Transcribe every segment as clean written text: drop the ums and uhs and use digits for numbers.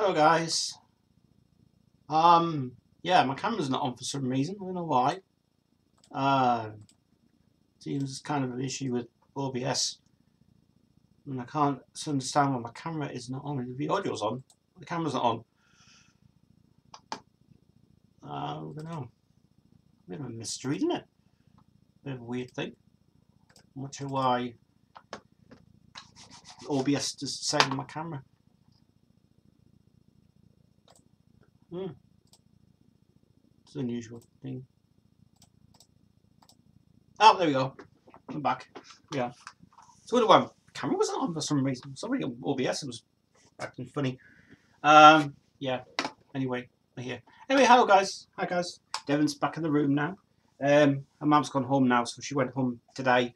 Hello guys. Yeah, my camera's not on for some reason. I don't know why. Seems kind of an issue with OBS, and I can't understand why my camera is not on. The audio's on, the camera's not on. I don't know. A bit of a mystery, isn't it? Bit of a weird thing. I'm not sure why OBS just saving my camera. It's an unusual thing. Oh, there we go. I'm back. Yeah. So what do I? Camera wasn't on for some reason. Somebody on OBS was acting funny. Yeah. Anyway, we're here. Anyway, hello guys. Hi guys. Devon's back in the room now. Her mum's gone home now, so she went home today.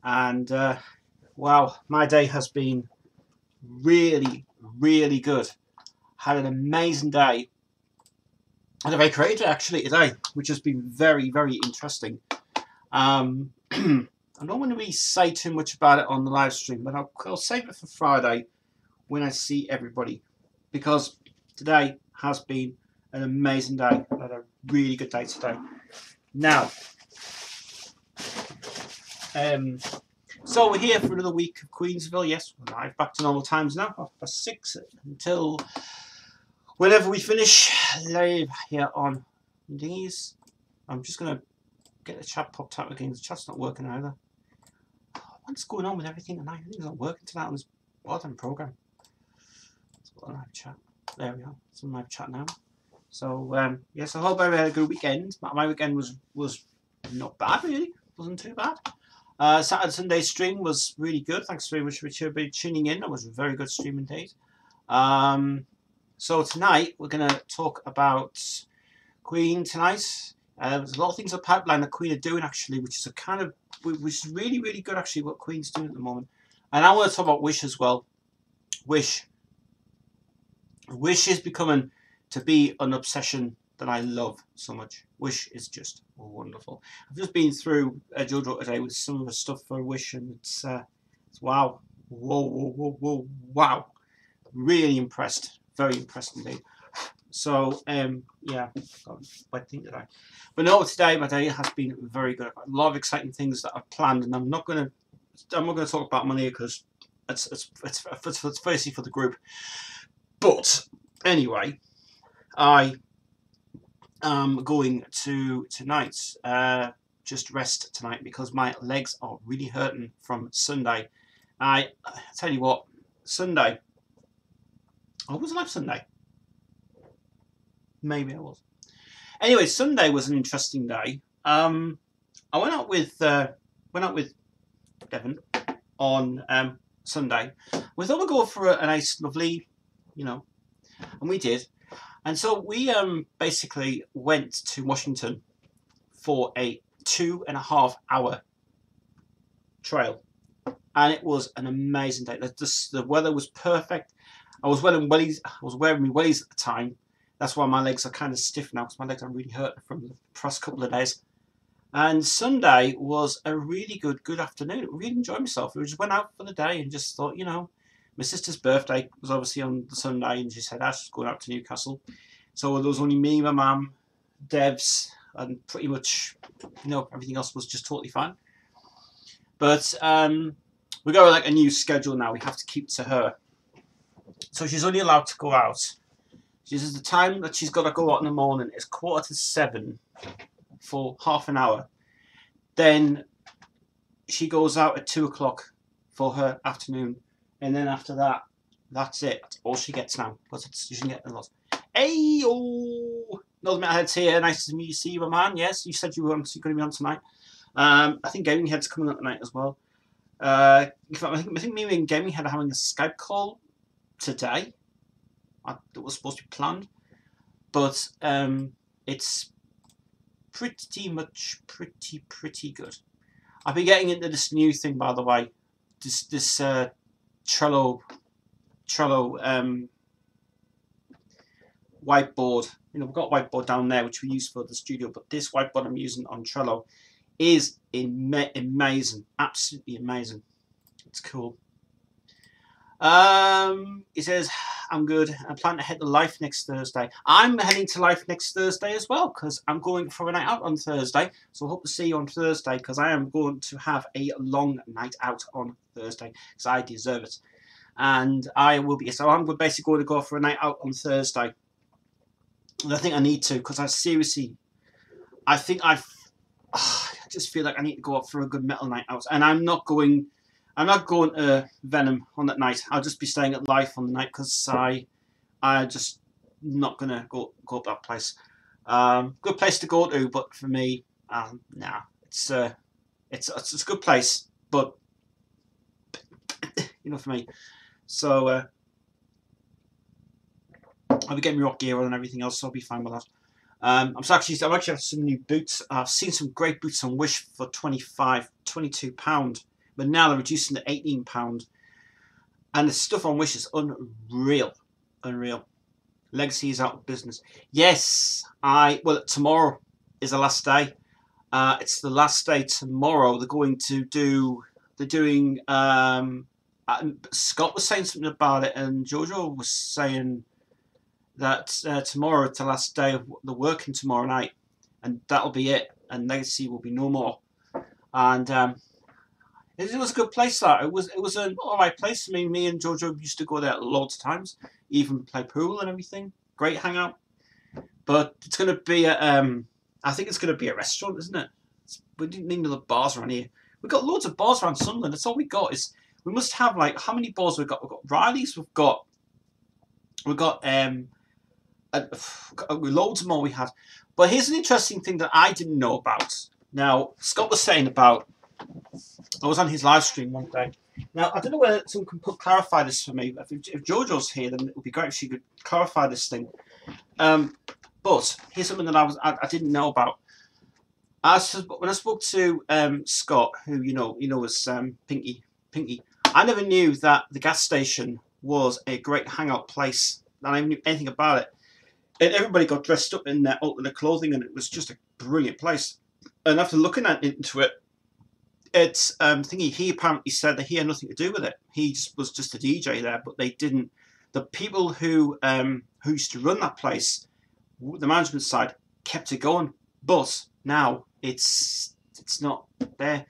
And wow, my day has been really, really good. Had an amazing day. And a very creative day actually today, which has been very, very interesting. I don't want to really say too much about it on the live stream, but I'll save it for Friday when I see everybody, because today has been an amazing day. I had a really good day today. Now, so we're here for another week of Queensville. Yes, we're live back to normal times now, 6:30 until whenever we finish live here on these. I'm just going to get the chat popped out again. The chat's not working either. What's going on with everything tonight? Everything's not working tonight on this bottom program. Let's go on live chat. There we are. It's on live chat now. So yes, I hope everybody had a good weekend. My weekend was not bad really. Wasn't too bad. Saturday Sunday stream was really good. Thanks very much for everybody tuning in. That was a very good stream indeed. So tonight we're going to talk about Queen tonight. There's a lot of things in the pipeline that Queen are doing actually, which is really, really good actually what Queen's doing at the moment. And I want to talk about Wish as well. Wish is becoming to be an obsession that I love so much. Wish is just wonderful. I've just been through JoJo today with some of the stuff for Wish, and it's wow, whoa, wow, really impressed, very impressed indeed. So yeah, I think that but no, today my day has been very good. I've got a lot of exciting things that I've planned, and I'm not going to talk about money because it's firstly for the group. But anyway, I am going to tonight just rest tonight because my legs are really hurting from Sunday. I tell you what, Sunday. I wasn't live Sunday. Maybe I was. Anyway, Sunday was an interesting day. I went out with Devon on Sunday. We thought we'd go for a nice, lovely, and we did. And so we basically went to Washington for a 2.5 hour trail, and it was an amazing day. The weather was perfect. I was wearing wellies. I was wearing my wellies at the time. That's why my legs are kind of stiff now, because my legs are really hurt from the past couple of days. And Sunday was a really good afternoon. I really enjoyed myself. We just went out for the day and just thought, my sister's birthday was obviously on the Sunday, and she said, I was going out to Newcastle. So there was only me, my mum, Devs, and pretty much, everything else was just totally fine. But we got like a new schedule now. We have to keep to her. So she's only allowed to go out. She says the time that she's got to go out in the morning is 6:45 for half an hour. Then she goes out at 2 o'clock for her afternoon. And then after that, that's it. That's all she gets now. Because she doesn't get a lot. Hey, oh! Northern Metalhead's here. Nice to meet you. See you, my man. Yes, you said you were going to be on tonight. I think Gaming Head's coming up tonight as well. I think me and Gaming Head are having a Skype call today. It was supposed to be planned, but it's pretty much pretty good. I've been getting into this new thing, by the way, this Trello whiteboard. We've got a whiteboard down there which we use for the studio, but this whiteboard I'm using on Trello is amazing, absolutely amazing. It's cool. It says, I'm good. I plan to head to Life next Thursday. I'm heading to Life next Thursday as well because I'm going for a night out on Thursday. So I hope to see you on Thursday because I am going to have a long night out on Thursday because I deserve it. And I will be. So I'm basically going to go for a night out on Thursday. And I think I need to because I seriously, I think I just feel like I need to go out for a good metal night out. And I'm not going to Venom on that night. I'll just be staying at Life on the night because I just not gonna go up that place. Good place to go to, but for me, nah. It's a good place, but you know, for me. So I'll be getting my rock gear on and everything else, so I'll be fine with that. I've actually had some new boots. I've seen some great boots on Wish for £22. But now they're reducing to £18. And the stuff on Wish is unreal. Unreal. Legacy is out of business. Yes, well, tomorrow is the last day. It's the last day tomorrow. They're doing, Scott was saying something about it, and JoJo was saying that tomorrow it's the last day of the working tomorrow night. And that'll be it. And Legacy will be no more. And, it was a good place. That it was an alright place. I mean, me and JoJo used to go there loads of times, even play pool and everything. Great hangout. But it's going to be I think it's going to be a restaurant, isn't it? We didn't need other bars around here. We've got loads of bars around Sunderland. That's all we got. We must have like how many bars we've got? We've got Riley's. We've got loads more we had. But here's an interesting thing that I didn't know about. Now Scott was saying about. I was on his live stream one day. Now, I don't know whether someone can clarify this for me. If JoJo's here, then it would be great if she could clarify this thing. But here's something that I didn't know about. When I spoke to Scott, who you know was Pinky, I never knew that the gas station was a great hangout place. I never knew anything about it. And everybody got dressed up in their alternate clothing, and it was just a brilliant place. And after looking into it, it's he apparently said that he had nothing to do with it. He was just a DJ there, but they didn't. The people who used to run that place, the management side, kept it going. But now it's not there.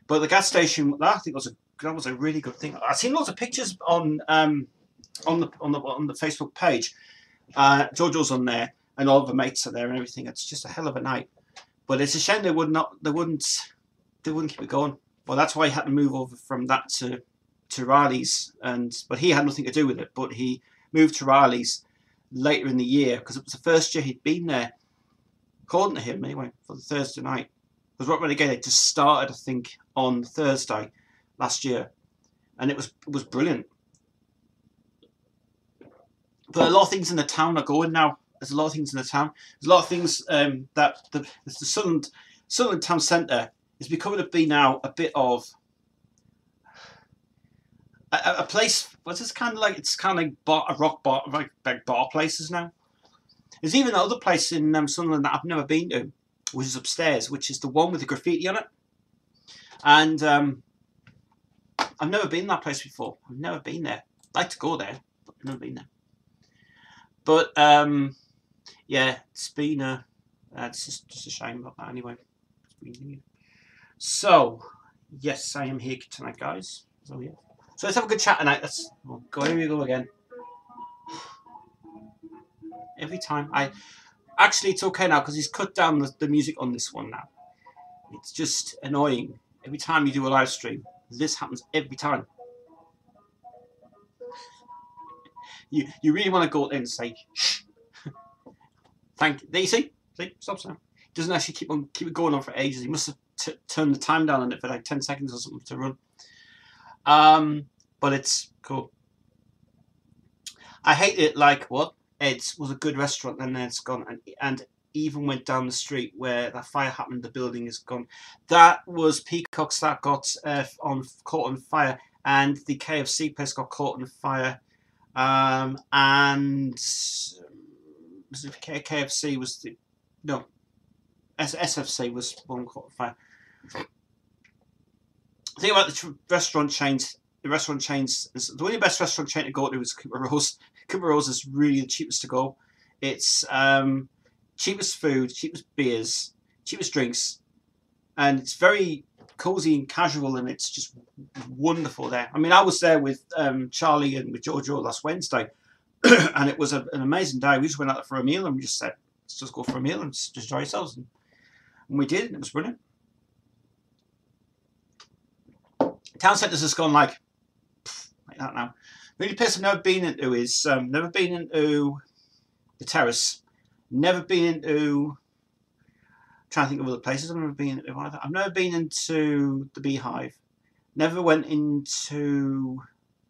But the gas station, I think that was a really good thing. I've seen lots of pictures on the Facebook page. JoJo's on there, and all of the mates are there and everything. It's just a hell of a night. But it's a shame they wouldn't keep it going. Well, that's why he had to move over from that to Riley's, but he had nothing to do with it. But he moved to Riley's later in the year because it was the first year he'd been there. According to him, anyway, for the Thursday night. Because Rock Renegade it just started, I think, on Thursday last year, and it was brilliant. But a lot of things in the town are going now. There's a lot of things in the town. There's a lot of things that the Sunderland Town Centre is becoming to be now a bit of a place. What's this kind of like? It's kind of like a rock bar, like bar places now. There's even another place in Sunderland that I've never been to, which is upstairs, which is the one with the graffiti on it. And I've never been to that place before. I've never been there. I'd like to go there, but I've never been there. But yeah, it's been it's just a shame about that anyway. So yes, I am here tonight, guys. So yeah. So let's have a good chat tonight. Let's go. Here we go again. Every time actually it's okay now because he's cut down the music on this one now. It's just annoying. Every time you do a live stream, this happens every time. You really want to go in and say shh. Thank you. There you see? Stop now. It doesn't actually keep it going on for ages. He must have turned the time down on it for like 10 seconds or something to run. But it's cool. I hate it like what? It was a good restaurant and then it's gone, and even went down the street where that fire happened, the building is gone. That was Peacock's that got caught on fire, and the KFC place got caught on fire. And KFC was SFC was one caught on fire. The thing about the restaurant chains, the restaurant chains. The only best restaurant chain to go to is Cooper Rose. Cooper Rose is really the cheapest to go. It's cheapest food, cheapest beers, cheapest drinks, and it's very cozy and casual, and it's just wonderful there. I mean, I was there with Charlie and with JoJo last Wednesday, and it was an amazing day. We just went out for a meal, and we just said, let's just go for a meal and just enjoy ourselves. And we did, and it was brilliant. Town centres has gone like that now. The only place I've never been into is never been into the Terrace, never been into. I'm trying to think of other places I've never been into either. I've never been into the Beehive, never went into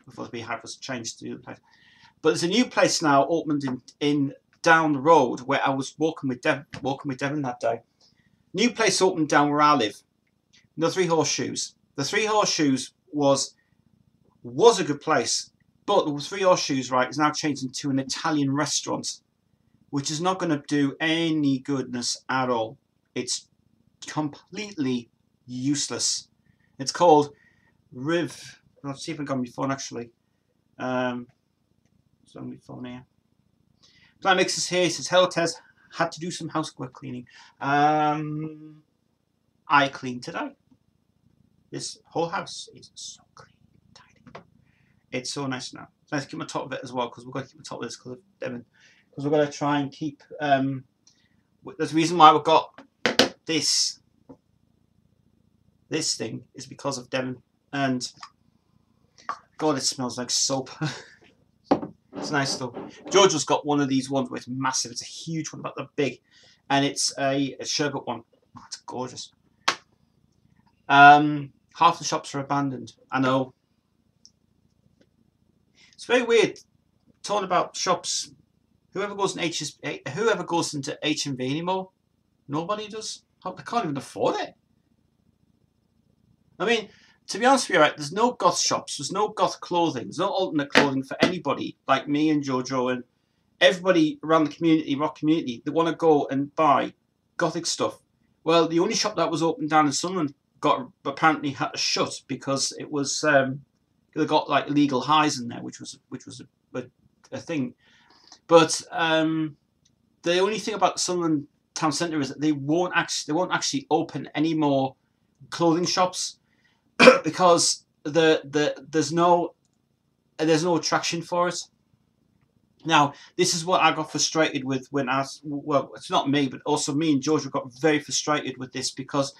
before the Beehive was changed to the other place. But there's a new place now opened in down the road where I was walking with Devon that day. New place opened down where I live. The Three Horseshoes. The Three Horseshoes was a good place, but the Three Horseshoes, right, is now changed into an Italian restaurant, which is not going to do any goodness at all. It's completely useless. It's called Riv. Let's see if I got my phone actually. It's on my phone here. Plan Mixes here. He says, hello Tez. Had to do some housework cleaning. I cleaned today. This whole house is so clean, tidy. It's so nice now. It's nice to keep on top of it as well, because we've got to keep on top of this because of Devon. Because we've got to try and keep. There's a reason why we've got this. This thing is because of Devon, and God, it smells like soap. It's nice though. JoJo's got one of these ones where it's massive. It's a huge one, about that big, and it's a sherbet one. Oh, it's gorgeous. Half the shops are abandoned. I know. It's very weird talking about shops. Whoever goes into H&V anymore, nobody does. They can't even afford it. I mean, to be honest with you, right, there's no goth shops. There's no goth clothing. There's no alternate clothing for anybody like me and JoJo and everybody around the community, rock community, that want to go and buy gothic stuff. Well, the only shop that was open down in Sunderland apparently had to shut because it was they got like illegal highs in there, which was a thing. But the only thing about Sunderland town centre is that they won't actually open any more clothing shops because there's no attraction for it. Now, this is what I got frustrated with when well, it's not me, but also me and JoJo got very frustrated with this because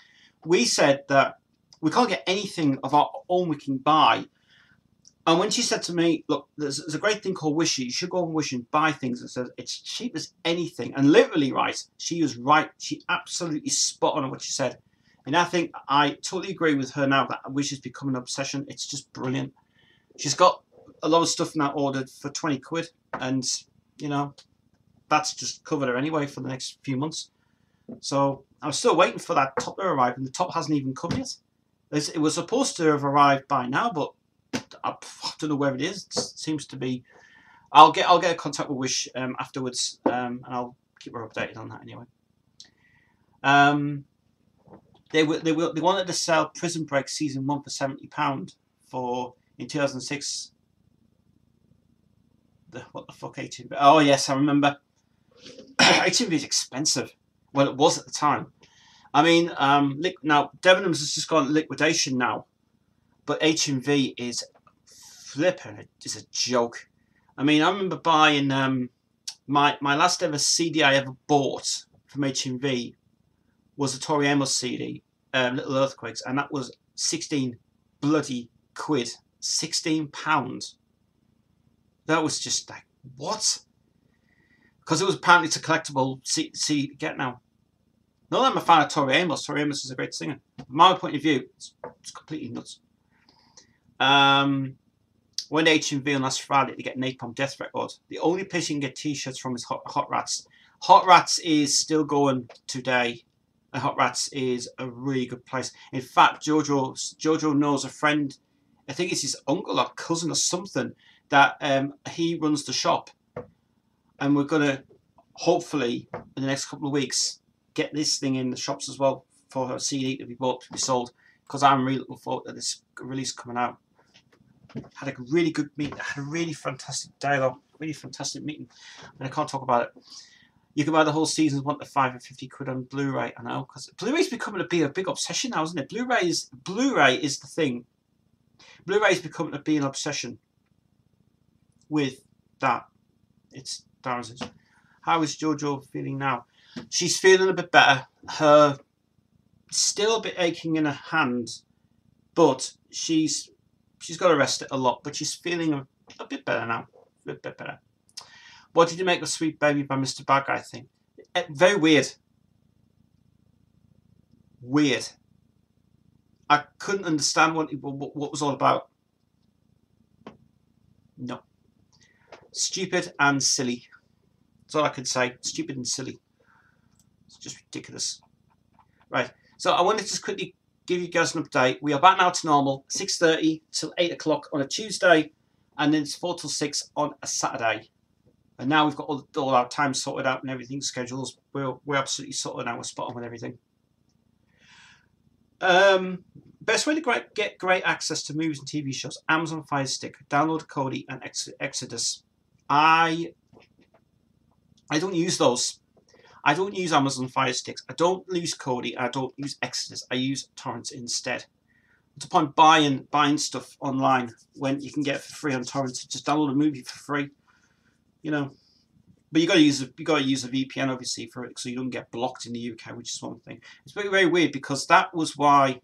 we said that we can't get anything of our own we can buy. And when she said to me, look, there's a great thing called Wishy. You should go on Wish and buy things. And says it's cheap as anything. And literally, right, she was right. She absolutely spot on what she said. And I think I totally agree with her now that Wish has become an obsession. It's just brilliant. She's got a lot of stuff now ordered for 20 quid. And, you know, that's just covered her anyway for the next few months. So I'm still waiting for that top to arrive. And the top hasn't even come yet. It was supposed to have arrived by now, but I don't know where it is. It seems to be. I'll get a contact with Wish afterwards, and I'll keep her updated on that anyway. They wanted to sell Prison Break season 1 for £70 for in 2006. What the fuck, HMV? Oh yes, I remember. HMV is expensive. Well, it was at the time. I mean, now Debenhams has just gone liquidation now, but HMV is flipping. It's a joke. I mean, I remember buying my last ever CD I ever bought from HMV was a Tori Amos CD, Little Earthquakes, and that was 16 bloody quid, £16. That was just like, what? Because it was apparently it's a collectible CD to get now. Not that I'm a fan of Tori Amos. Tori Amos is a great singer. From my point of view, it's completely nuts. Went to HMV on last Friday to get Napalm Death Record. The only place you can get t-shirts from is Hot Rats. Hot Rats is still going today. And Hot Rats is a really good place. In fact, JoJo knows a friend, I think it's his uncle or cousin or something, that he runs the shop. And we're going to, hopefully, in the next couple of weeks, get this thing in the shops as well for her CD to be bought, to be sold. Because I'm really looking forward to this release coming out. Had a really good meeting. Had a really fantastic dialogue. Really fantastic meeting. And I can't talk about it. You can buy the whole season 1 to 5 for 50 quid on Blu-ray. I know, because Blu-ray's becoming a big obsession now, isn't it? Blu-ray is the thing. Blu-ray is becoming to be an obsession with that. It's thousands. How is JoJo feeling now? She's feeling a bit better. Her still a bit aching in her hand, but she's got to rest it a lot. But she's feeling a bit better now. A bit better. What did you make of Sweet Baby by Mr. Bad Guy thing? Very weird. Weird. I couldn't understand what was all about. No. Stupid and silly. That's all I could say. Stupid and silly. It's just ridiculous. Right. So I wanted to just quickly give you guys an update. We are back now to normal. 6:30 till 8 o'clock on a Tuesday. And then it's 4 till 6 on a Saturday. And now we've got all our time sorted out and everything, schedules. We're absolutely sorted now. We're spot on with everything. Best way to get great access to movies and TV shows: Amazon Fire Stick, download Kodi and Exodus. I don't use those. I don't use Amazon Fire Sticks. I don't use Kodi. I don't use Exodus. I use torrents instead. What's the point buying stuff online when you can get it for free on torrents? Just download a movie for free. You know, but you got to use a VPN obviously for it, so you don't get blocked in the UK, which is one thing. It's very, very weird because that was why.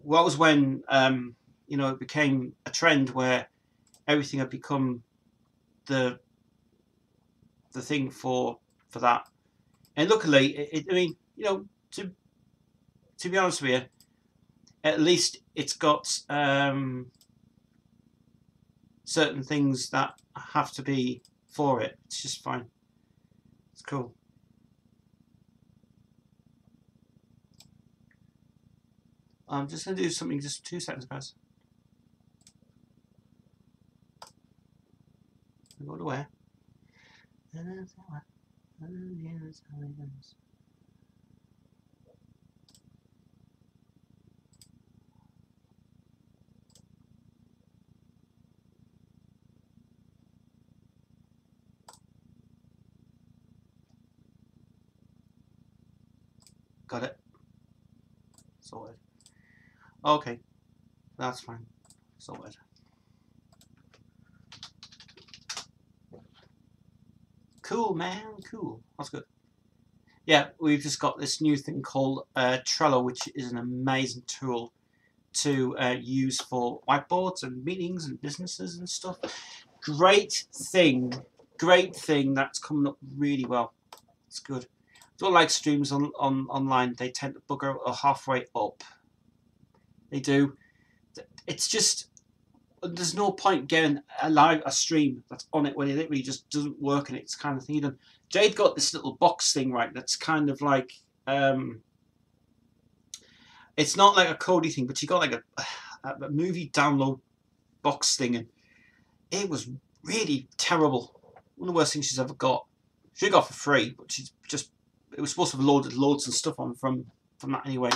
What was when you know, it became a trend where everything had become the thing for that. And luckily, I mean, you know, to be honest with you, at least it's got certain things that have to be for it. It's just fine. It's cool. I'm just going to do something, just 2 seconds, guys. Go to where? Got it. Sorted. Okay, that's fine. Sorted. Cool, man. Cool. That's good. Yeah, we've just got this new thing called Trello, which is an amazing tool to use for whiteboards and meetings and businesses and stuff. Great thing that's coming up really well. It's good. Don't like streams online. They tend to bugger halfway up. They do. It's just, there's no point getting a stream that's on it when it literally just doesn't work, and it's kind of thing you don't. Jade got this little box thing, right, that's kind of like it's not like a Kodi thing, but she got like a movie download box thing, and it was really terrible. One of the worst things she's ever got. She got for free, but she's just, it was supposed to have loads of stuff on from that anyway.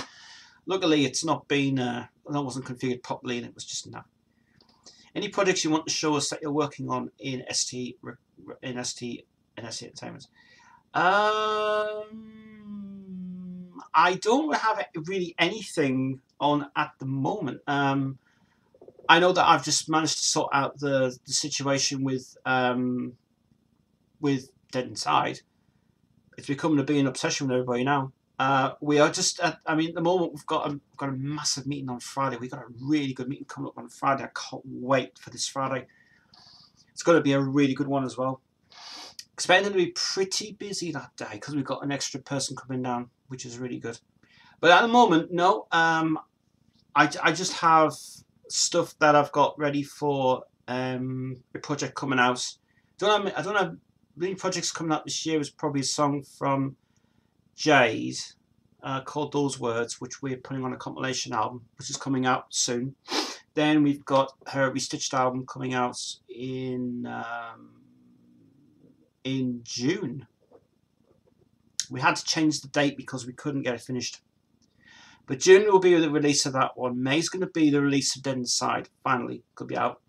Luckily, it's not been that wasn't configured properly, and it was just enough. Any projects you want to show us that you're working on in ST Entertainment? I don't have really anything on at the moment. I know that I've just managed to sort out the situation with Dead Inside. It's becoming to be an obsession with everybody now. We are just, I mean, at the moment we've got a massive meeting on Friday. We've got a really good meeting coming up on Friday. I can't wait for this Friday. It's going to be a really good one as well. Expecting to be pretty busy that day because we've got an extra person coming down, which is really good. But at the moment, no. I just have stuff that I've got ready for a project coming out. I don't have many projects coming out this year. Is probably a song from Jade called Those Words, which we're putting on a compilation album, which is coming out soon. Then we've got her Restitched album coming out in June. We had to change the date because we couldn't get it finished. But June will be the release of that one. May's going to be the release of Dead Inside. Finally, could be out.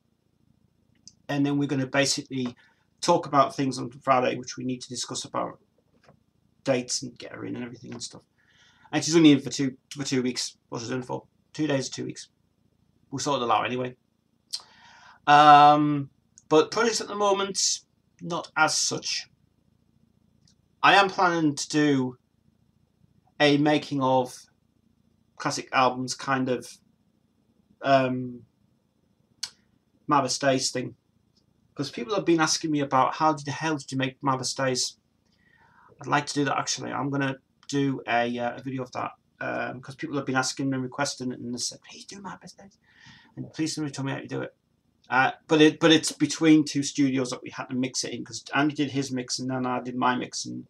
And then we're going to basically talk about things on Friday, which we need to discuss about dates and get her in and everything and stuff. And she's only in for two weeks. What's she in for? 2 days or 2 weeks. We'll sort it out anyway. But projects at the moment, not as such. I am planning to do a making of classic albums kind of Mother Stays thing. Because people have been asking me about how the hell did you make Mother Stays? I'd like to do that actually. I'm going to do a video of that. Because people have been asking and requesting it, and they said, please do Mother Stays. And please somebody tell me how to do it. But it's between two studios that we had to mix it in, because Andy did his mix and then I did my mix, and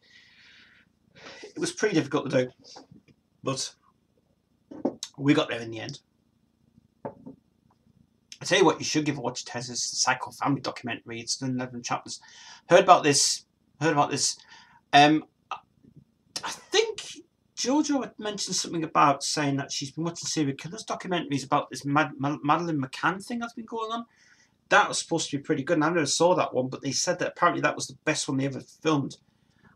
it was pretty difficult to do. But we got there in the end. I tell you what, you should give a watch. Tez's Psycho Family documentary. It's done 11 chapters. Heard about this. I think JoJo had mentioned something about saying that she's been watching serial killers documentaries about this Madeleine McCann thing that's been going on. That was supposed to be pretty good, and I never saw that one, but they said that apparently that was the best one they ever filmed.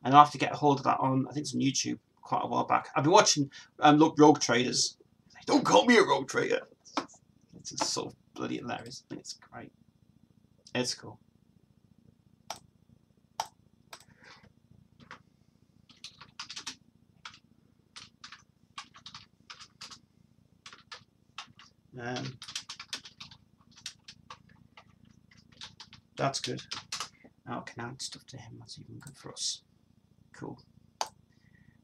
And I'll have to get a hold of that on, I think it's on YouTube, quite a while back. I've been watching Rogue Traders. Don't call me a rogue trader. It's just so bloody hilarious. I think it's great. It's cool. That's good. Now I can add stuff to him. That's even good for us. Cool.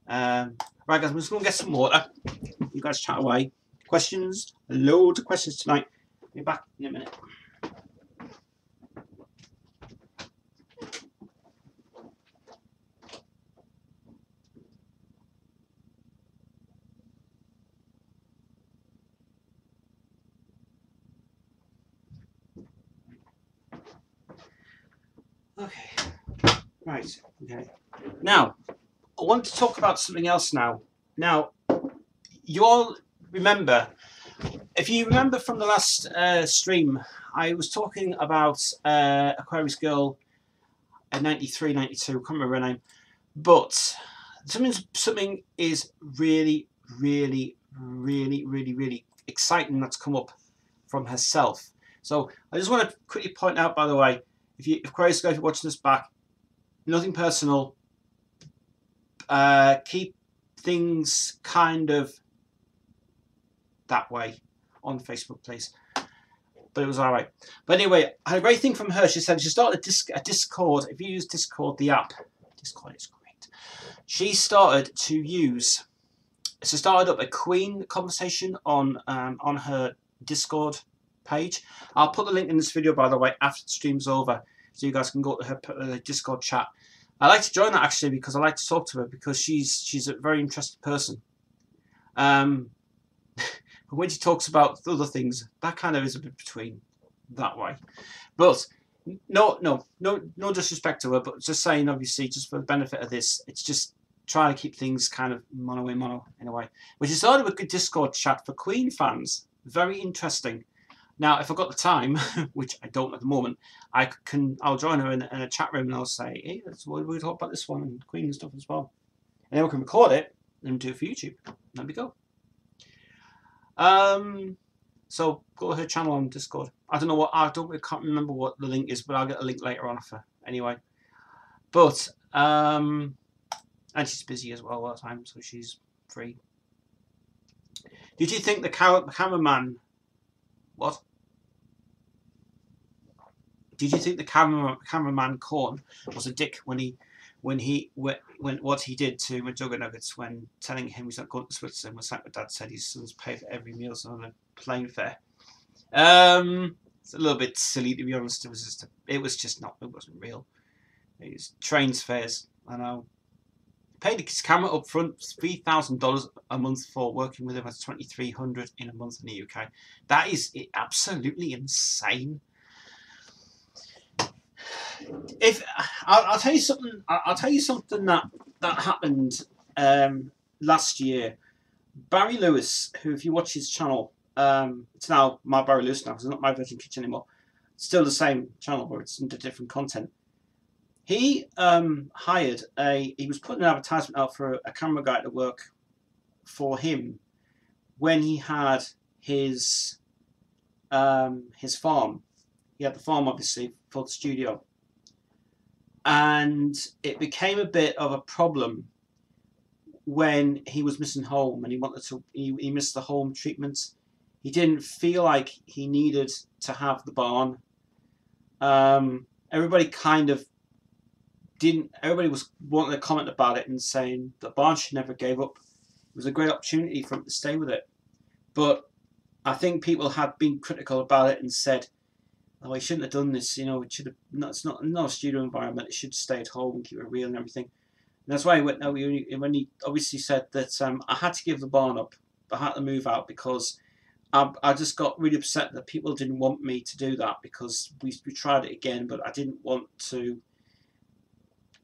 Right, guys, I'm just going to get some water. You guys chat away. Questions? Loads of questions tonight. I'll be back in a minute. Okay. Right. Okay. Now, I want to talk about something else now. Now, you all remember, if you remember from the last stream, I was talking about Aquarius Girl at 93, 92, can't remember her name, but something is really, really, really, really, really exciting that's come up from herself. So I just want to quickly point out, by the way, if Aquarius Girl, if you're watching this back, nothing personal. Keep things kind of that way on Facebook, please. But it was all right. But anyway, I had a great thing from her. She said she started a Discord. If you use Discord, the app, Discord is great. She started up a Queen conversation on her Discord page. I'll put the link in this video, by the way, after the stream's over, so you guys can go to her Discord chat. I like to join that actually because I like to talk to her, because she's a very interesting person. But when she talks about other things, that kind of is a bit between that way. But no disrespect to her, but just saying, obviously, just for the benefit of this, it's just trying to keep things kind of mono in a way. But she started with a good Discord chat for Queen fans. Very interesting. Now, if I've got the time, which I don't at the moment, I'll join her in a chat room and I'll say, hey, we'll talk about this one and Queen and stuff as well. And then we can record it and do it for YouTube. There we go. So go to her channel on Discord. I can't remember what the link is, but I'll get a link later on for anyway. But and she's busy as well all the time, so she's free. Did you think the cameraman? What? Did you think the cameraman Korn was a dick when what he did to McDuggan Nuggets when telling him he's not going to Switzerland when Sankt Dad said his sons pay for every meal on a plane fare? It's a little bit silly, to be honest. It wasn't real. It was trains fares. I know. Paid his camera up front $3,000 a month for working with him. That's $2,300 in a month in the UK. That is absolutely insane. I'll tell you something. I'll tell you something that happened last year. Barry Lewis, who, if you watch his channel, it's now My Barry Lewis now, because it's not My Virgin Kitchen anymore. It's still the same channel, but it's into different content. He he was putting an advertisement out for a camera guy to work for him when he had his farm. He had the farm, obviously, for the studio. And it became a bit of a problem when he was missing home and he missed the home treatment. He didn't feel like he needed to have the barn. Everybody kind of didn't. Everybody was wanting to comment about it and saying the barn she never gave up. It was a great opportunity for him to stay with it. But I think people had been critical about it and said, "Oh, he shouldn't have done this. You know, it should have. No, it's not a studio environment. It should stay at home and keep it real and everything." And that's why he went. No, when he obviously said that I had to give the barn up. I had to move out because I just got really upset that people didn't want me to do that, because we tried it again, but I didn't want to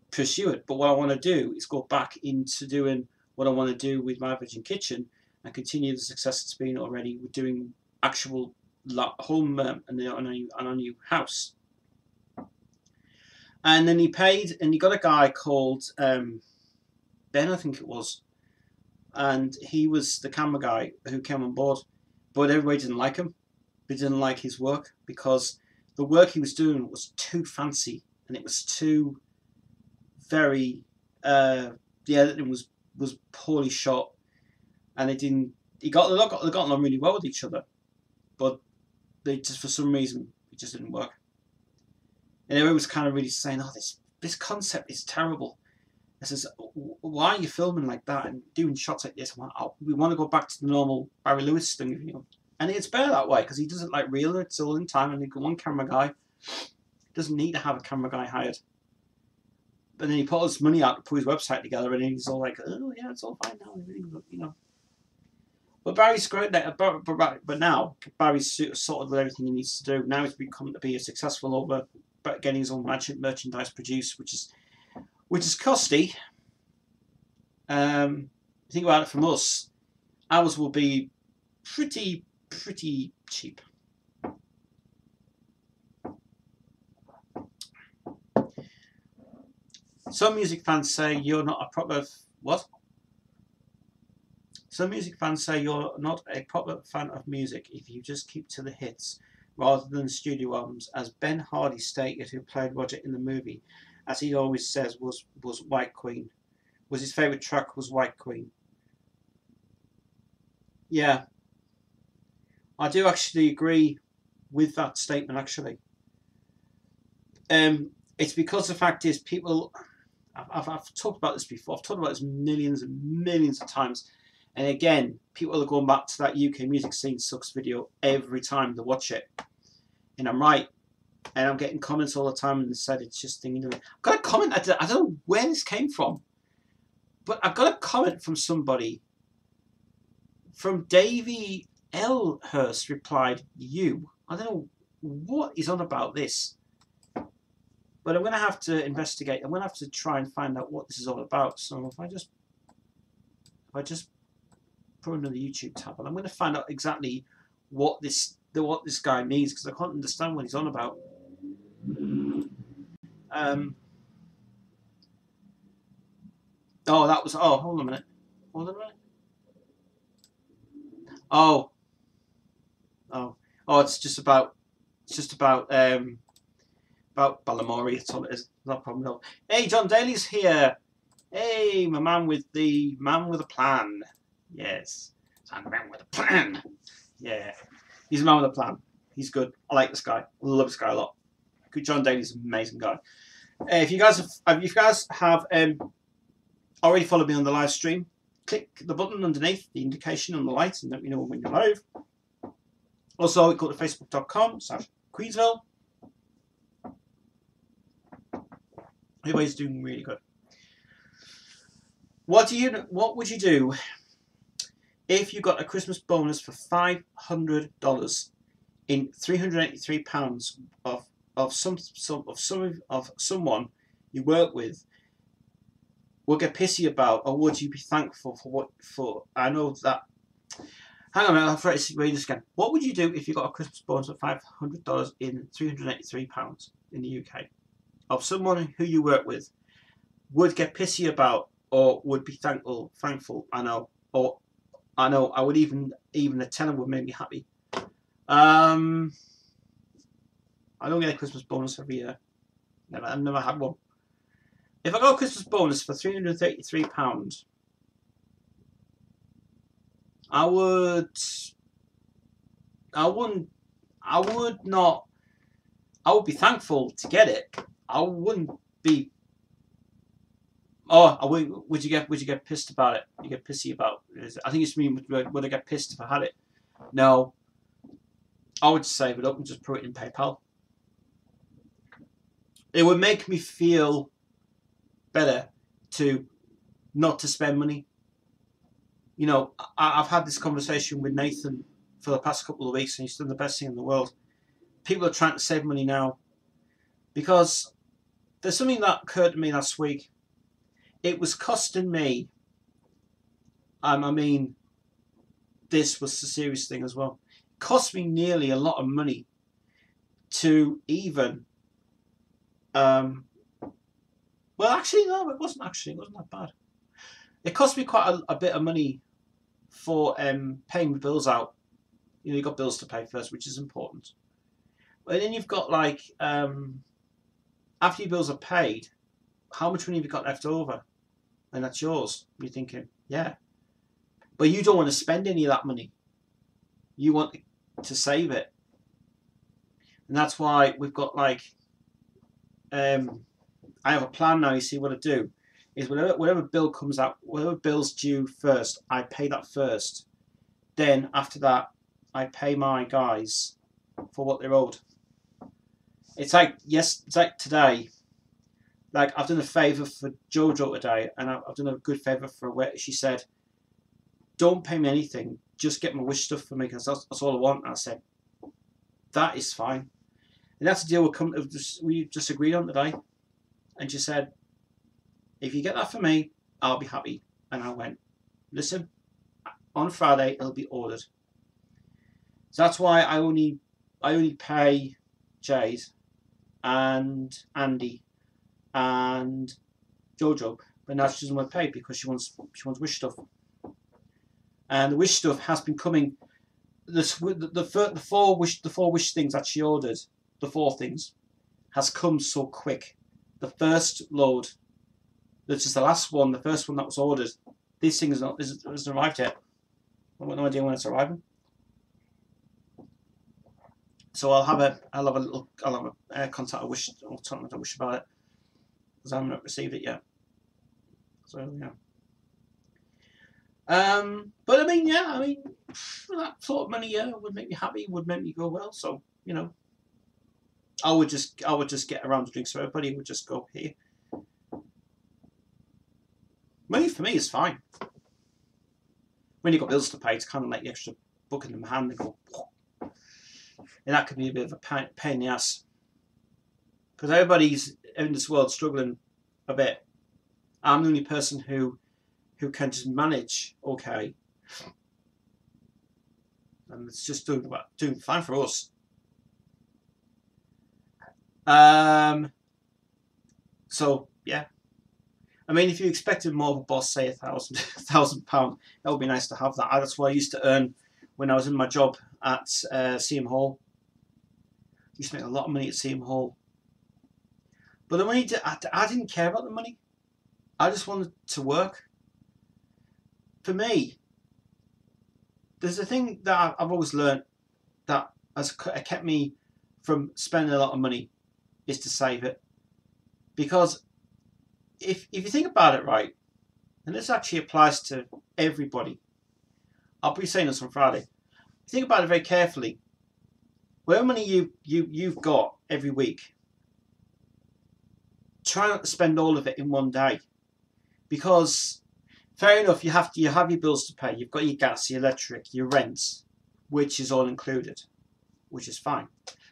pursue it. But what I want to do is go back into doing what I want to do with My Virgin Kitchen and continue the success it's been already with doing actual home and a new house. And then he paid, and he got a guy called Ben, I think it was, and he was the camera guy who came on board. But everybody didn't like him. They didn't like his work because the work he was doing was too fancy, and it was too very. The editing was poorly shot, and they got along really well with each other, but they just, for some reason, it just didn't work. And everyone was kind of really saying, "Oh, this concept is terrible." I says, "Why are you filming like that and doing shots like this?" We want to go back to the normal Barry Lewis thing, you know. And it's better that way because he doesn't like reel it. It's all in time, and he got one camera guy. He doesn't need to have a camera guy hired. But then he put his money out to put his website together, and he's all like, "Oh yeah, it's all fine now," you know. But Barry's great now. But now Barry's sorted with everything he needs to do. Now he's become to be a successful over getting his own merchandise produced, which is costly. Think about it from us. Ours will be pretty cheap. Some music fans say you're not a proper what? Some music fans say you're not a proper fan of music if you just keep to the hits rather than studio albums, as Ben Hardy stated, who played Roger in the movie, as he always says, was White Queen. Was his favourite track was White Queen. Yeah, I do actually agree with that statement, actually. It's because the fact is, people, I've talked about this before, I've talked about this millions and millions of times, and again, people are going back to that UK music scene sucks video every time they watch it. And I'm right. And I'm getting comments all the time, and they said it's just thinking. I've got a comment, I don't know where this came from, but I've got a comment from somebody. From Davey Elhurst replied, "You." I don't know what is on about this, but I'm going to have to investigate. I'm going to have to try and find out what this is all about. So if I just put another YouTube tab on, I'm going to find out exactly what this guy means, because I can't understand what he's on about. Oh, that was. Oh, hold on a minute. Oh, it's just about Balamori. That's all it is. No problem at all. Hey, John Daly's here. Hey, my man with a plan. Yes, I'm the man with a plan. Yeah, he's a man with a plan. He's good. I like this guy. I love this guy a lot. Good. John Daly's an amazing guy. If you guys have already followed me on the live stream, click the button underneath the indication on the light and let me know when you're live. Also, go to facebook.com/Queensville. Everybody's doing really good. What would you do if you got a Christmas bonus for $500 in £383 of someone you work with would get pissy about, or would you be thankful for what? For I know that. Hang on a minute, I'll try to read this again. What would you do if you got a Christmas bonus of $500 in £383 in the UK of someone who you work with? Would get pissy about, or would be thankful? I know, or I know. I would even a tenner would make me happy. I don't get a Christmas bonus every year. I've never had one. If I got a Christmas bonus for £333, I would be thankful to get it. I wouldn't be. Oh, would you get pissed about it? You get pissy about it? I think it's me. Would I get pissed if I had it? No. I would save it up and just put it in PayPal. It would make me feel better to not to spend money. You know, I've had this conversation with Nathan for the past couple of weeks, and he's done the best thing in the world. People are trying to save money now because there's something that occurred to me last week. It was costing me, I mean, this was a serious thing as well. It cost me nearly a lot of money to even, well, actually, no, it wasn't that bad. It cost me quite a bit of money for paying the bills out. You know, you've got bills to pay first, which is important. But then you've got like, after your bills are paid, how much money have you got left over? And that's yours. You're thinking, yeah. But you don't want to spend any of that money. You want to save it. And that's why we've got like, I have a plan now. You see what I do is whatever bill comes out, whatever bill's due first, I pay that first. Then after that, I pay my guys for what they're owed. It's like today. Like I've done a favour for JoJo today, and I've done a good favour for her. She said, "Don't pay me anything. Just get my wish stuff for me, because that's all I want." And I said, "That is fine." And that's the deal we just agreed on today. And she said, "If you get that for me, I'll be happy." And I went, "Listen, on Friday it'll be ordered." So that's why I only pay Jade and Andy and JoJo, but now she doesn't want to pay because she wants wish stuff. And the wish stuff has been coming. The four wish things that she ordered, the 4 things, has come so quick. The first load, which is the last one, the first one that was ordered, these things hasn't arrived yet. I've got no idea when it's arriving. So I'll have a contact a wish. I'll tell them to wish about it because I haven't received it yet. So yeah. But I mean, that sort of money, would make me happy. Would make me go well. So you know, I would just get around to drinks. So everybody would just go here. Money for me is fine. When you've got bills to pay, it's kind of like the extra book in the hand and go. And that could be a bit of a pain in the ass. Because everybody's in this world struggling a bit. I'm the only person who can just manage okay. And it's just doing fine for us. So yeah. I mean, if you expected more of a boss, say £1,000, that would be nice to have that. That's what I used to earn when I was in my job at CM Hall. I used to make a lot of money at CM Hall. But the money, I didn't care about the money. I just wanted to work. For me, there's a thing that I've always learned that has kept me from spending a lot of money is to save it. Because if you think about it right, and this actually applies to everybody, I'll be saying this on Friday. Think about it very carefully. Whatever money you've got every week, try not to spend all of it in one day, because fair enough, you have your bills to pay. You've got your gas, your electric, your rent, which is all included, which is fine.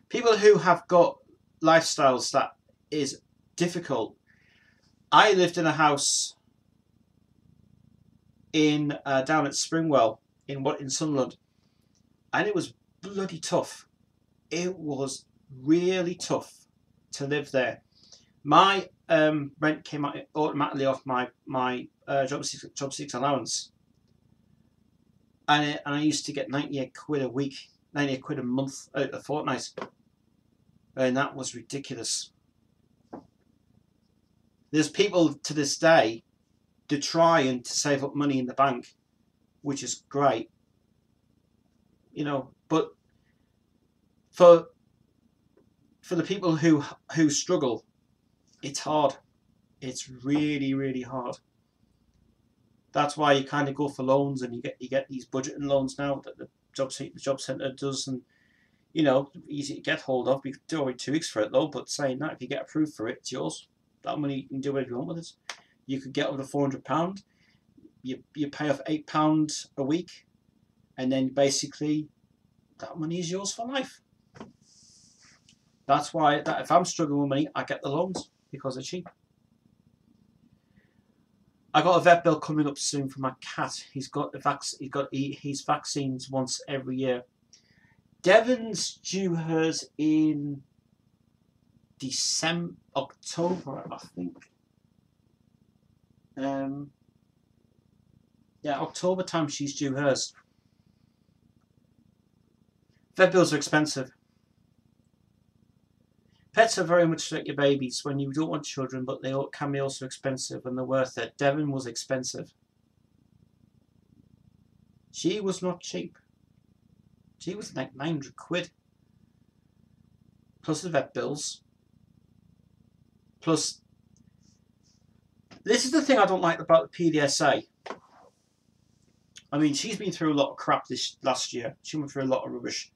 People who have got lifestyles that is difficult. I lived in a house in down at Springwell in Sunderland, and it was bloody tough. It was really tough to live there. My rent came out automatically off my job seekers allowance, and I used to get 98 quid a week, 98 quid a month, a fortnight, and that was ridiculous. There's people to this day to try and to save up money in the bank, which is great, you know. But for the people who struggle, it's hard. It's really, really hard. That's why you kind of go for loans, and you get these budgeting loans now that the job centre does, and you know, easy to get hold of. You do only 2 weeks for it though. But saying that, if you get approved for it, it's yours. That money, you can do whatever you want with it. You could get up to £400. You pay off £8 a week, and then basically that money is yours for life. That's why if I'm struggling with money, I get the loans because they're cheap. I got a vet bill coming up soon for my cat. He's got his vaccines once every year. Devon's due hers in October, I think. Yeah, October time she's due hers. Vet bills are expensive. Pets are very much like your babies when you don't want children, but they can be also expensive, and they're worth it. Devon was expensive. She was not cheap. She was like 900 quid. Plus the vet bills. Plus, this is the thing I don't like about the PDSA. I mean, she's been through a lot of crap this last year. She went through a lot of rubbish.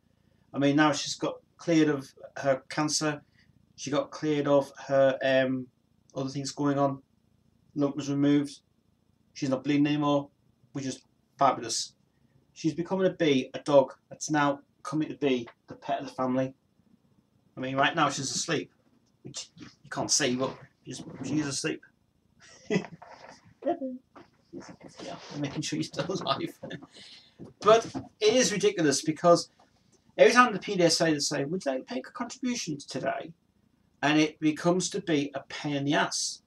I mean, now she's got cleared of her cancer. She got cleared of her other things going on. Lump was removed. She's not bleeding anymore, which is fabulous. She's becoming a dog that's now coming to be the pet of the family. I mean, right now she's asleep, which you can't see, but she's asleep. Yeah, I'm making sure you're still alive. But it is ridiculous because every time the PDSA say, would you like to make a contribution today? And it becomes to be a pain in the ass.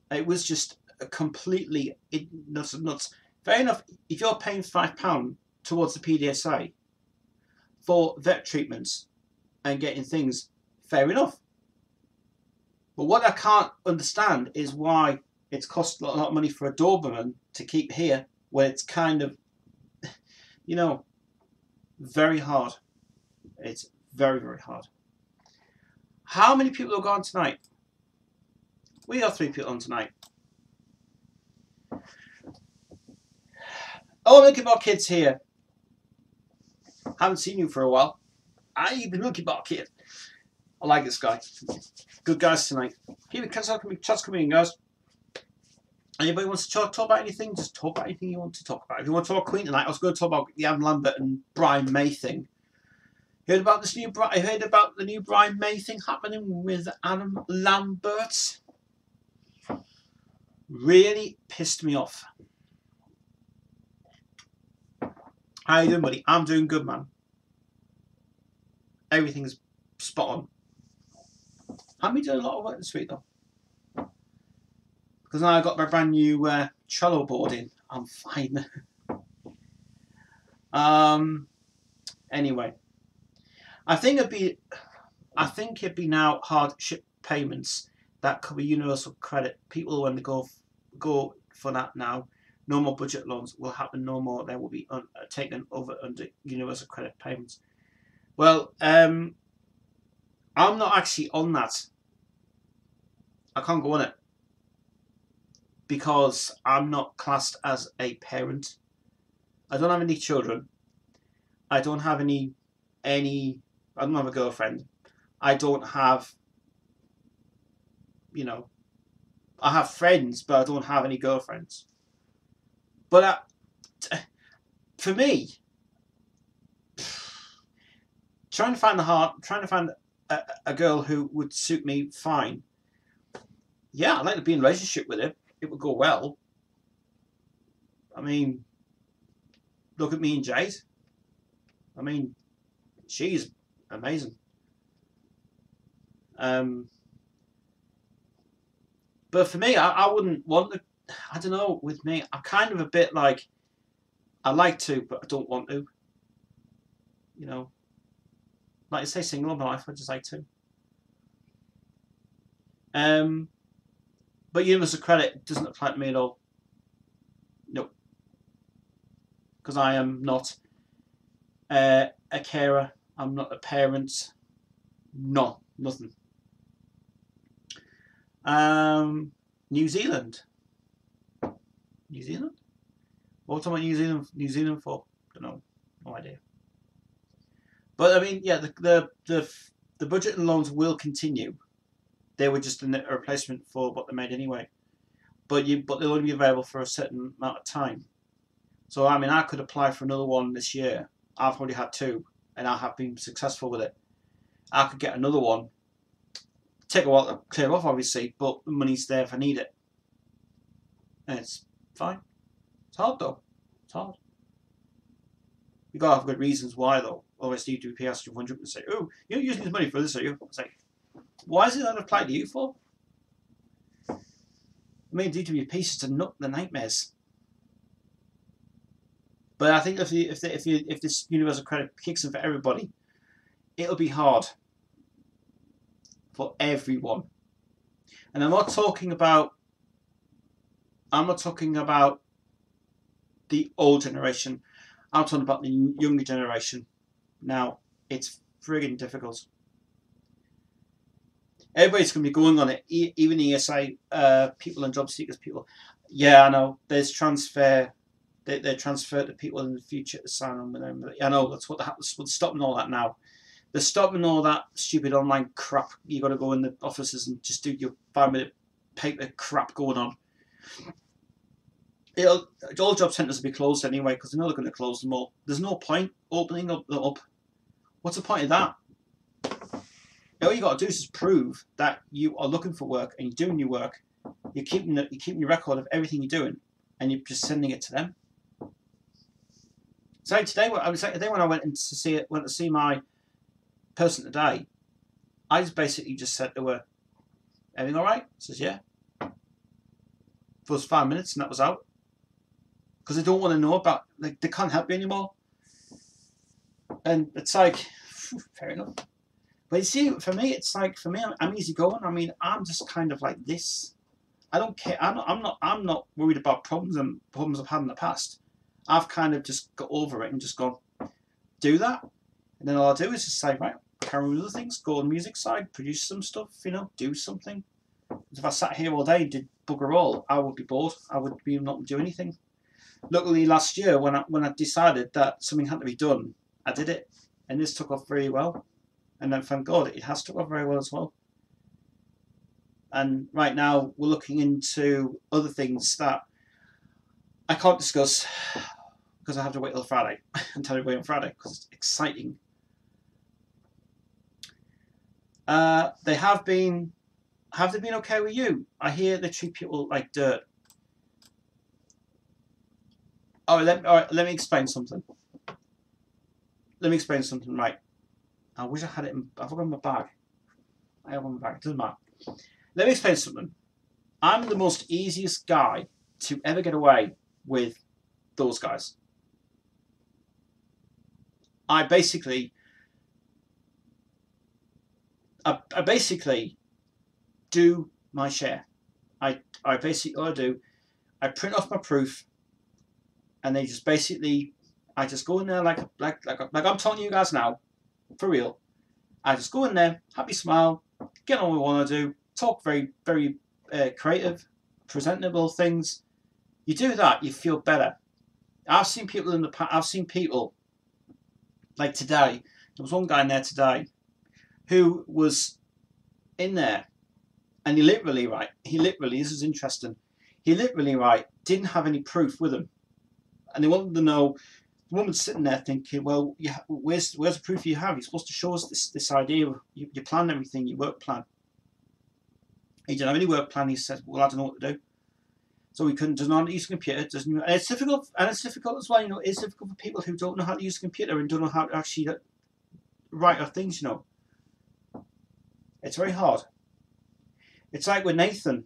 It was just a completely nuts. Fair enough, if you're paying £5 towards the PDSA for vet treatments and getting things, fair enough. But what I can't understand is why it's cost a lot of money for a Doberman to keep here, where it's kind of, you know, very hard. It's very, very hard. How many people have gone tonight? We have 3 people on tonight. Oh, Milky Bar Kid's here. Haven't seen you for a while. I've been Milky Bar Kid. I like this guy. Good guys tonight. Keep chats coming in, guys. Anybody wants to talk about anything? Just talk about anything you want to talk about. If you want to talk about Queen tonight, I was going to talk about the Adam Lambert and Brian May thing. Heard about this new? I heard about the new Brian May thing happening with Adam Lambert. Really pissed me off. How you doing, buddy? I'm doing good, man. Everything's spot on. Haven't been doing a lot of work this week though, because now I got my brand new cello board in. I'm fine. Anyway. I think it'd be now hardship payments that cover universal credit. People when they go for that now, no more budget loans will happen. No more. They will be taken over under universal credit payments. Well, I'm not actually on that. I can't go on it because I'm not classed as a parent. I don't have any children. I don't have any. I don't have a girlfriend. I don't have, you know, I have friends, but I don't have any girlfriends. But for me, trying to find a girl who would suit me fine. Yeah, I'd like to be in a relationship with her. It would go well. I mean, look at me and Jade. I mean, she's amazing. But for me, I wouldn't want to. I don't know. With me, I'm kind of a bit like, I like to, but I don't want to. You know, like I say, single in my life, I just like to. But universal credit doesn't apply to me at all. No, because I am not a carer. I'm not a parent. No, nothing. New Zealand. New Zealand? What am I New Zealand? New Zealand for? Don't know. No idea. But I mean, yeah, the budget and loans will continue. They were just a replacement for what they made anyway. But they'll only be available for a certain amount of time. So I mean, I could apply for another one this year. I've already had 2, and I have been successful with it. I could get another one. Take a while to clear off, obviously, but the money's there if I need it. And it's fine. It's hard though. It's hard. You gotta have good reasons why though. Otherwise, you do be asked 100 and say, "Oh, you're using this money for this, are you?" It's like, why is it not applied to you for? I mean, DWP is to nut the nightmares. But I think if this universal credit kicks in for everybody, it'll be hard for everyone. And I'm not talking about the old generation. I'm talking about the younger generation. Now, it's friggin' difficult. Everybody's going to be going on it, even ESA people and job seekers people. Yeah, I know. There's transfer. They're transferred to people in the future to sign on with them. I know that's what happens. They're stopping all that now. They're stopping all that stupid online crap. You got to go in the offices and just do your 5-minute paper crap going on. All job centres will be closed anyway because they know they're going to close them all. There's no point opening up. What's the point of that? All you got to do is just prove that you are looking for work and you're doing your work. You're keeping your record of everything you're doing, and you're just sending it to them. So today when I went to see my person today, I just basically just said to her, "Everything all right?" Says yeah. For those 5 minutes, and that was out. Because they don't want to know about, like, they can't help you anymore. And it's like, fair enough. But you see, for me, I'm easy going. I mean, I'm just kind of like this. I don't care. I'm not worried about problems I've had in the past. I've kind of just got over it and just gone, do that. And then all I do is just say, right, carry on with other things, go on the music side, produce some stuff, do something. If I sat here all day and did bugger all, I would be bored. I would be not do anything. Luckily, last year when I decided that something had to be done, I did it, and this took off very well. And then, thank God, it has took off very well as well. And right now, we're looking into other things that I can't discuss because I have to wait till Friday and tell everybody on Friday because it's exciting. Have they been okay with you? I hear they treat people like dirt. All right, let me explain something. Right. I wish I had it I've got it in my bag. I have it in my bag. It doesn't matter. Let me explain something. I'm the most easiest guy to ever get away with those guys. I basically do my share. I basically all I do, I print off my proof, and they just basically, I just go in there like I'm telling you guys now, for real. I just go in there, happy smile, get on with what I do, talk very, very creative, presentable things. You do that, you feel better. I've seen people in the past. I've seen people like today. There was one guy in there today who was in there, and he literally, this is interesting. He literally, didn't have any proof with him, and they wanted to know. The woman's sitting there thinking, well, yeah, where's the proof you have? You're supposed to show us this idea. You plan everything, your work plan. He didn't have any work plan. He said, well, I don't know what to do. So he doesn't know how to use a computer. And it's difficult, and it's difficult as well. You know, it's difficult for people who don't know how to use a computer and don't know how to actually write our things. You know, it's very hard. It's like with Nathan.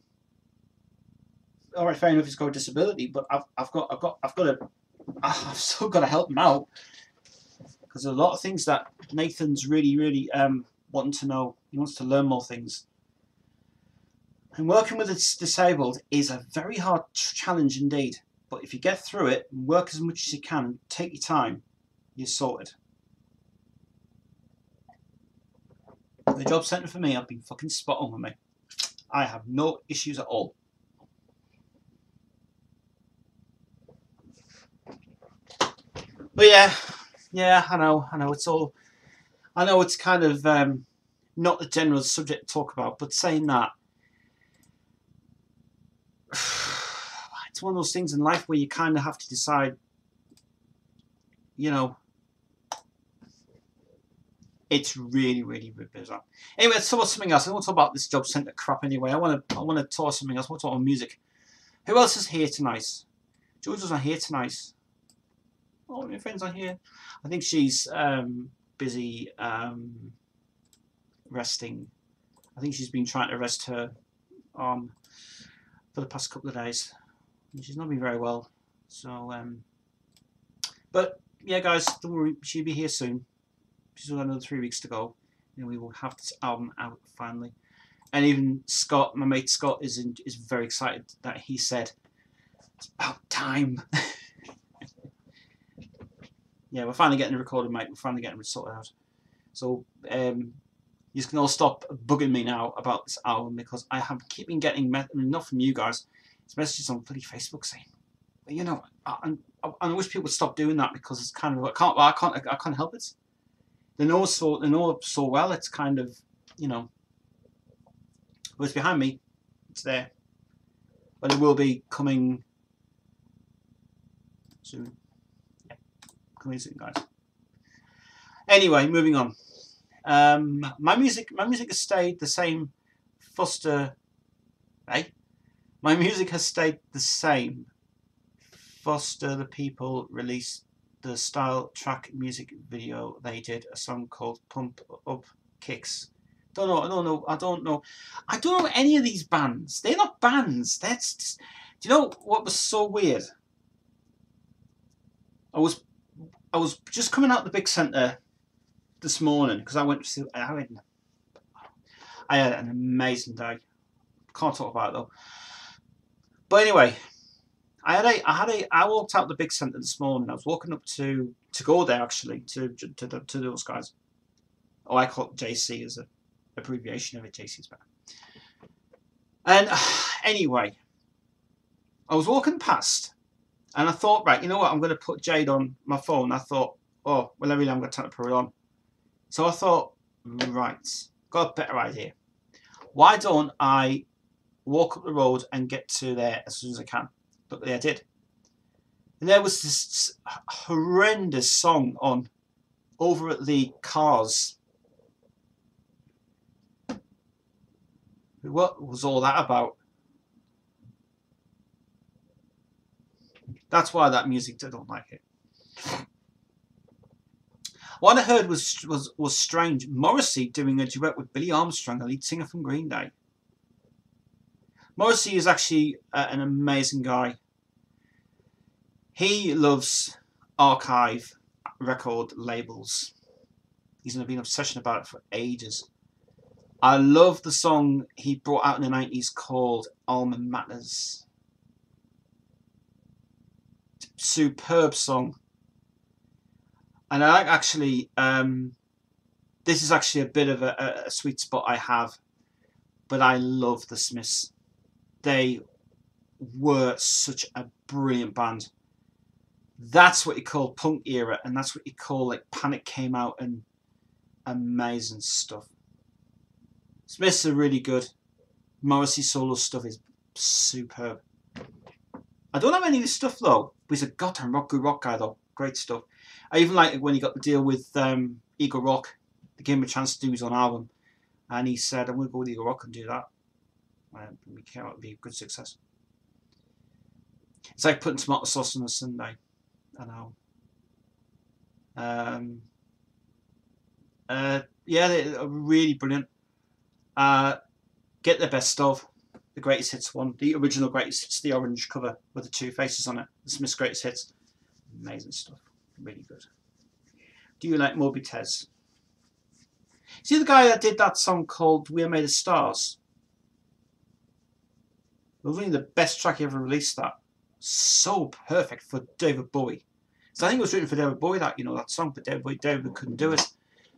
All right, fair enough, he's got a disability, but I've still got to help him out because there's a lot of things that Nathan's really wanting to know. He wants to learn more things. And working with the disabled is a very hard challenge indeed. But if you get through it and work as much as you can and take your time, you're sorted. The job centre for me, I've been fucking spot on with me. I have no issues at all. But yeah, I know it's all. I know it's kind of not the general subject to talk about, but saying that, it's one of those things in life where you kind of have to decide, you know, it's really bizarre. Anyway, let's talk about something else. I don't want to talk about this job centre crap anyway. I want to talk about something else. I want to talk about music. Who else is here tonight? JoJo's not here tonight. Oh, my friend's not here. I think she's busy resting. I think she's been trying to rest her arm for the past couple of days. And she's not been very well. So, but yeah, guys, don't worry. She'll be here soon. She's got another 3 weeks to go, and we will have this album out finally. And even Scott, my mate Scott, is very excited that he said it's about time. Yeah, we're finally getting the recording, mate. We're finally getting it sorted out. So you can all stop bugging me now about this album because I have keeping getting enough from you guys. It's messages on bloody Facebook saying, well, you know, I wish people would stop doing that because it's kind of I can't help it. They know so well. It's kind of, you know, well, it's behind me. It's there, but it will be coming soon. Coming soon, guys. Anyway, moving on. My music has stayed the same. My music has stayed the same. Foster the People released the style track music video they did, a song called Pump Up Kicks. I don't know any of these bands. They're not bands. That's just, do you know what was so weird? I was just coming out the big centre this morning because I had an amazing day. Can't talk about it though. But anyway, I walked out the big centre this morning. I was walking up to go there actually to those guys. Oh, I call it JC as an abbreviation of it. JC's better. And anyway, I was walking past. And I thought, right, you know what? I'm going to put Jade on my phone. I thought, oh, well, I'm going to time to put it on. So I thought, right, got a better idea. Why don't I walk up the road and get to there as soon as I can? Luckily, I did. And there was this horrendous song on over at the Cars. What was all that about? That's why that music, I don't like it. What I heard was strange. Morrissey doing a duet with Billy Armstrong, the lead singer from Green Day. Morrissey is actually an amazing guy. He loves archive record labels. He's been an obsession about it for ages. I love the song he brought out in the 90s called Alma Matters. Superb song. And I actually, this is actually a bit of a sweet spot I have, but I love the Smiths. They were such a brilliant band. That's what you call punk era, and that's what you call like Panic came out and amazing stuff. Smiths are really good. Morrissey solo stuff is superb. I don't have any of his stuff though, but he's a goddamn good rock guy though. Great stuff. I even like it when he got the deal with Eagle Rock. They gave him a chance to do his own album, and he said, "I'm going to go with Eagle Rock and do that." We came out to be a good success. It's like putting tomato sauce on a sundae. I know. Yeah, they're really brilliant. Get the best of the greatest hits one, the original greatest hits, the orange cover with the two faces on it. The Smith's greatest hits, amazing stuff, really good. Do you like Moby Tez? See the guy that did that song called "We're Made of Stars"? It was really the best track he ever released. That so perfect for David Bowie. So I think it was written for David Bowie, that that song, but David couldn't do it.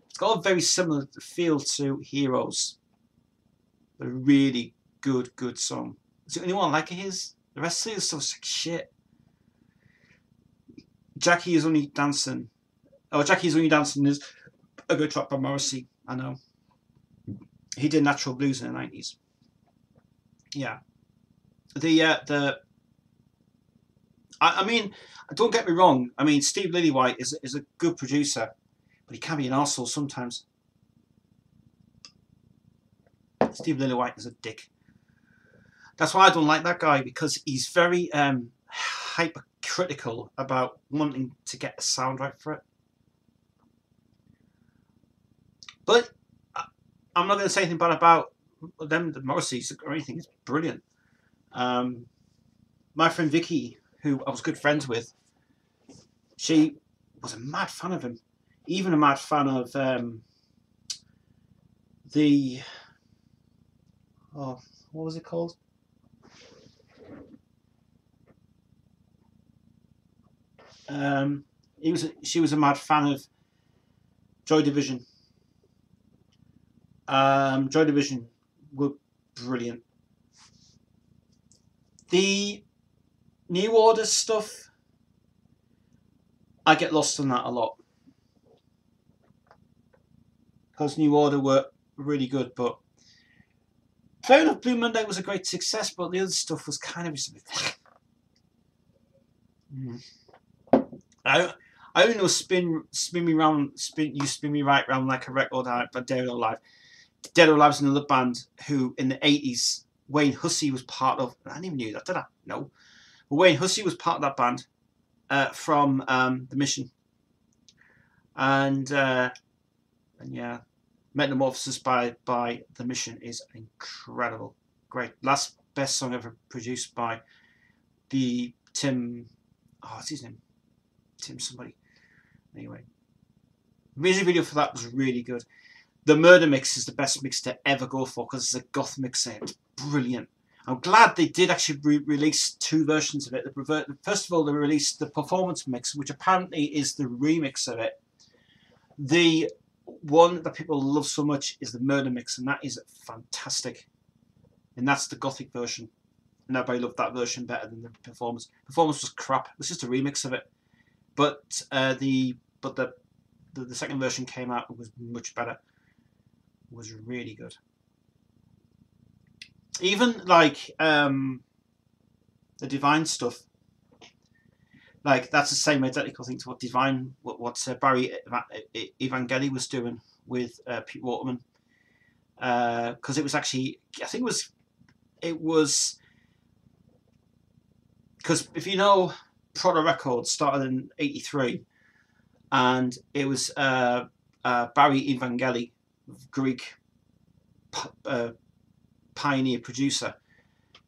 It's got a very similar feel to Heroes. A really good song. Is there anyone like his? The rest of the stuff's like shit. Jackie is Only Dancing. Oh, Jackie is Only Dancing is a good track by Morrissey. I know. He did Natural Blues in the 90s. Yeah. I mean, don't get me wrong. I mean, Steve Lillywhite is a good producer, but he can be an arsehole sometimes. Steve Lillywhite is a dick. That's why I don't like that guy, because he's very hypercritical about wanting to get the sound right for it. But I'm not going to say anything bad about them, the Morrisseys or anything. It's brilliant. My friend Vicky, who I was good friends with, she was a mad fan of him. Even a mad fan of what was it called? She was a mad fan of Joy Division. Joy Division were brilliant. The New Order stuff, I get lost on that a lot, because New Order were really good, but fair enough, Blue Monday was a great success, but the other stuff was kind of just I only know spin me right round like a record by Dead or Alive. Dead or Alive's another band who in the 80s Wayne Hussey was part of. I didn't even knew that, did I? No. But Wayne Hussey was part of that band from The Mission. And yeah, Metamorphosis by The Mission is incredible. Great. Last best song ever produced by the Tim. Oh, what's his name? Tim somebody. Anyway, the music video for that was really good. The Murder Mix is the best mix to ever go for, because it's a goth mix and it's brilliant. I'm glad they did actually release two versions of it. First of all, they released the performance mix, which apparently is the remix of it. The one that people love so much is the Murder Mix, and that is fantastic. And that's the gothic version. And everybody loved that version better than the performance. Performance was crap. It was just a remix of it. But the second version came out, it was much better. It was really good. Even like the Divine stuff, like that's the same identical thing to what Divine, what Barry Evangeli was doing with Pete Waterman, because it was actually, I think it was because if you know, Proto Records started in '83, and it was Barry Evangeli, Greek pioneer producer.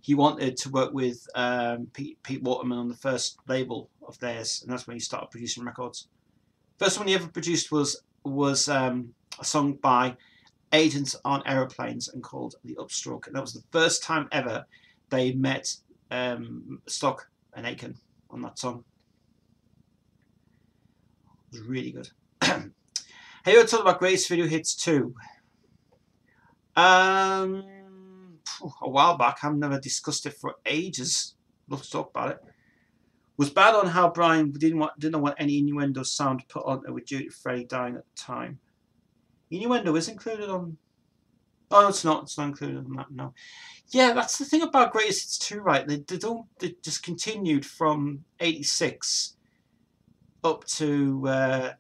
He wanted to work with Pete Waterman on the first label of theirs, and that's when he started producing records. First one he ever produced was a song by Agents on Aeroplanes and called The Upstroke, and that was the first time ever they met Stock and Aiken on that song. It was really good. Hey, we're talking about greatest video hits too. A while back, I've never discussed it for ages. Love to talk about it. Was bad on how Brian didn't want any innuendo sound put on with Judy Freddie dying at the time. Innuendo is included on. Oh, no, it's not. It's not included on that. No. Yeah, that's the thing about greatest hits too, right? They just continued from '86 up to.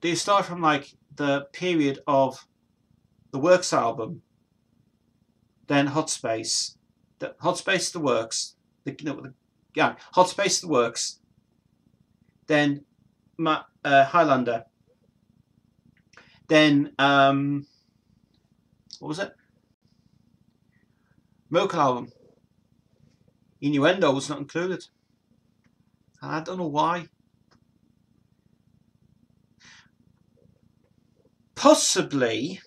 They start from like the period of the Works album, then Hot Space, The Works, Hot Space The Works, then Highlander, then what was it? Miracle Album. Innuendo was not included. I don't know why. Possibly,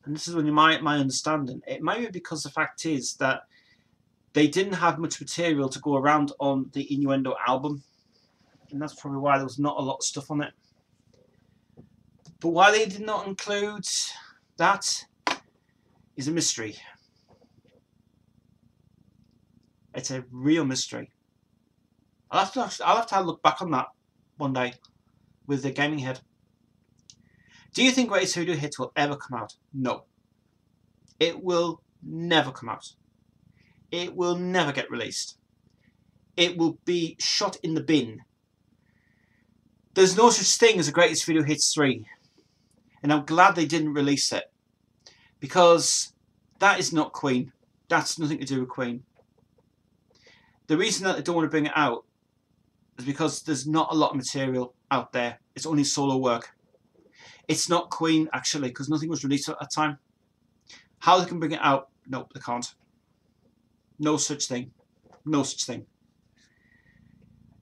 and this is only my understanding, it might be because the fact is that they didn't have much material to go around on the Innuendo album, and that's probably why there was not a lot of stuff on it. But why they did not include that is a mystery. It's a real mystery. I'll have to have a look back on that one day with the gaming head. Do you think Greatest Video Hits will ever come out? No. It will never come out. It will never get released. It will be shot in the bin. There's no such thing as a Greatest Video Hits 3. And I'm glad they didn't release it. Because that is not Queen. That's nothing to do with Queen. The reason that they don't want to bring it out is because there's not a lot of material out there. It's only solo work. It's not Queen, actually, because nothing was released at that time. How they can bring it out? Nope, they can't. No such thing. No such thing.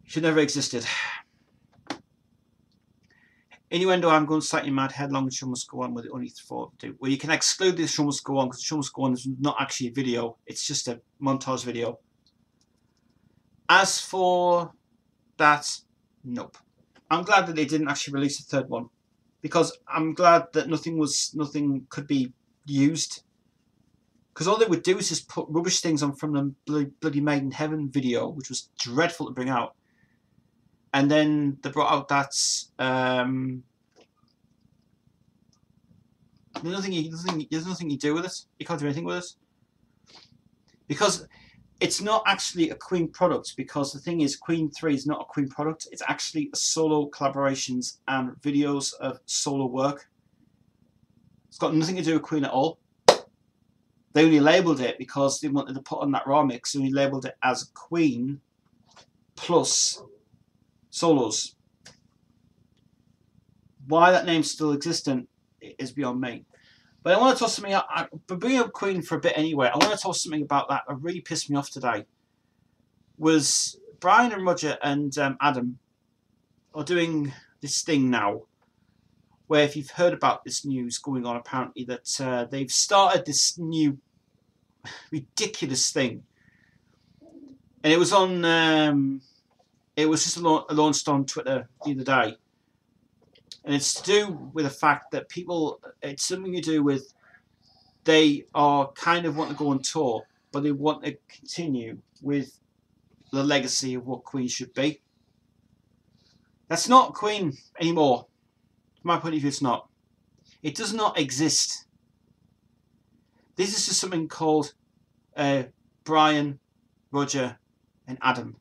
Should never existed. Innuendo, I'm going slightly mad. Headlong and Show Must Go On with it only 4 to do. Well, you can exclude the Show Must Go On because Show Must Go On is not actually a video. It's just a montage video. As for that, nope. I'm glad that they didn't actually release a third one, because I'm glad that nothing could be used. Because all they would do is just put rubbish things on from the bloody Made in Heaven video, which was dreadful to bring out. And then they brought out that there's nothing you do with it. You can't do anything with it because it's not actually a Queen product. Because the thing is, Queen 3 is not a Queen product. It's actually a solo collaborations and videos of solo work. It's got nothing to do with Queen at all. They only labelled it because they wanted to put on that raw mix. They only labelled it as Queen plus solos. Why that name's still existent is beyond me. But I want to talk something. But bringing up Queen for a bit anyway, I want to talk something about that really pissed me off today. Was Brian and Roger and Adam are doing this thing now, where if you've heard about this news going on, apparently that they've started this new ridiculous thing, and it was on. It was just launched on Twitter the other day. And it's to do with the fact that people, it's something to do with, they are kind of want to go on tour, but they want to continue with the legacy of what Queen should be. That's not Queen anymore. From my point of view, it's not. It does not exist. This is just something called Brian, Roger, and Adam.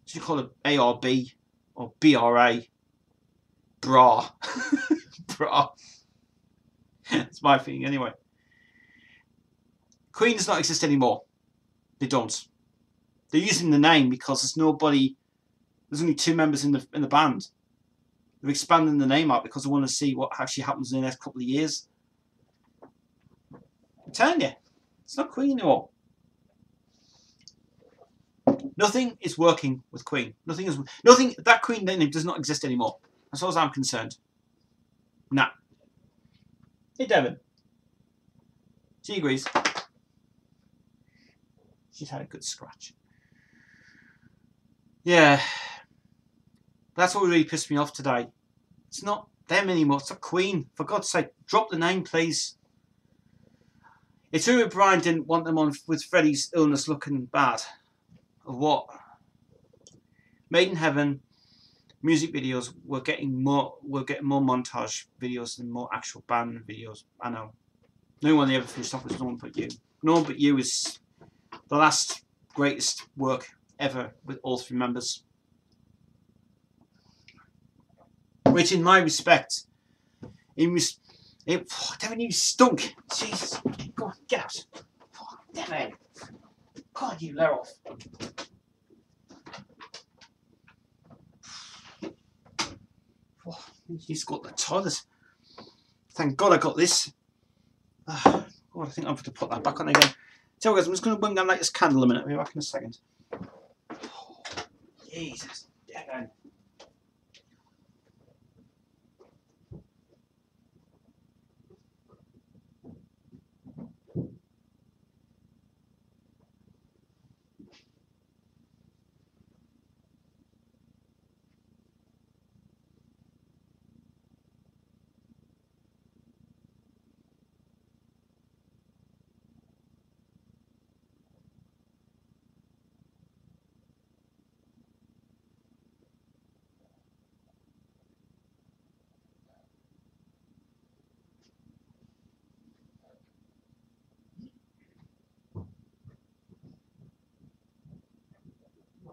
So you call it A or B, or BRA. Bra. Bra. That's my feeling anyway. Queen does not exist anymore. They don't. They're using the name because there's nobody. There's only 2 members in the band. They're expanding the name out because they want to see what actually happens in the next couple of years. I'm telling you, it's not Queen anymore. Nothing is working with Queen. Nothing. That Queen name does not exist anymore. As far as I'm concerned. Nah. Hey, Devon. She agrees. She's had a good scratch. Yeah. That's what really pissed me off today. It's not them anymore. It's not Queen. For God's sake, drop the name, please. It's true that Brian didn't want them on with Freddie's illness looking bad. Or what? Made in Heaven. Music videos, we're getting more montage videos than more actual band videos. I know. No one ever finished off with No One But You. No One But You is the last greatest work ever with all 3 members. Which, in my respect, Devin, you stunk. Jesus, go on, get out. Devin. God, you let off. Oh, he's got the toilet. Thank God I got this. God, I think I'm going to put that back on again. Tell you guys, I'm just going to bring down like this candle a minute. I'll be back in a second. Oh, Jesus. Damn.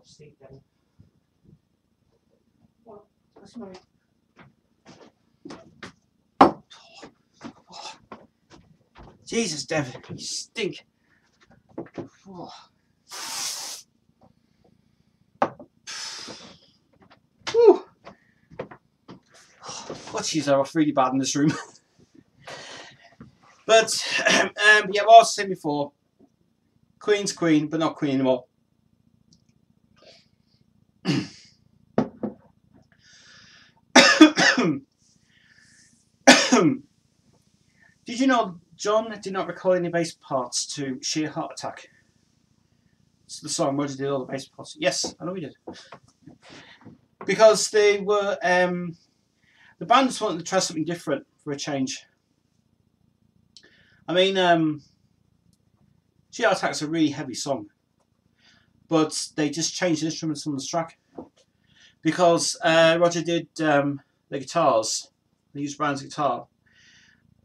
Steve, then. Well, that's my... Oh. Jesus, Devin, you stink. Oh. Whew. God, jeez, I was really bad in this room. But, yeah, what I was saying before, Queen's Queen, but not Queen anymore. Did you know John did not record any bass parts to Sheer Heart Attack? It's the song where he did all the bass parts. Yes, I know he did. Because they were, the band just wanted to try something different for a change. I mean, Sheer Heart Attack's a really heavy song. But they just changed the instruments on the track. Because Roger did the guitars. They used Brown's guitar.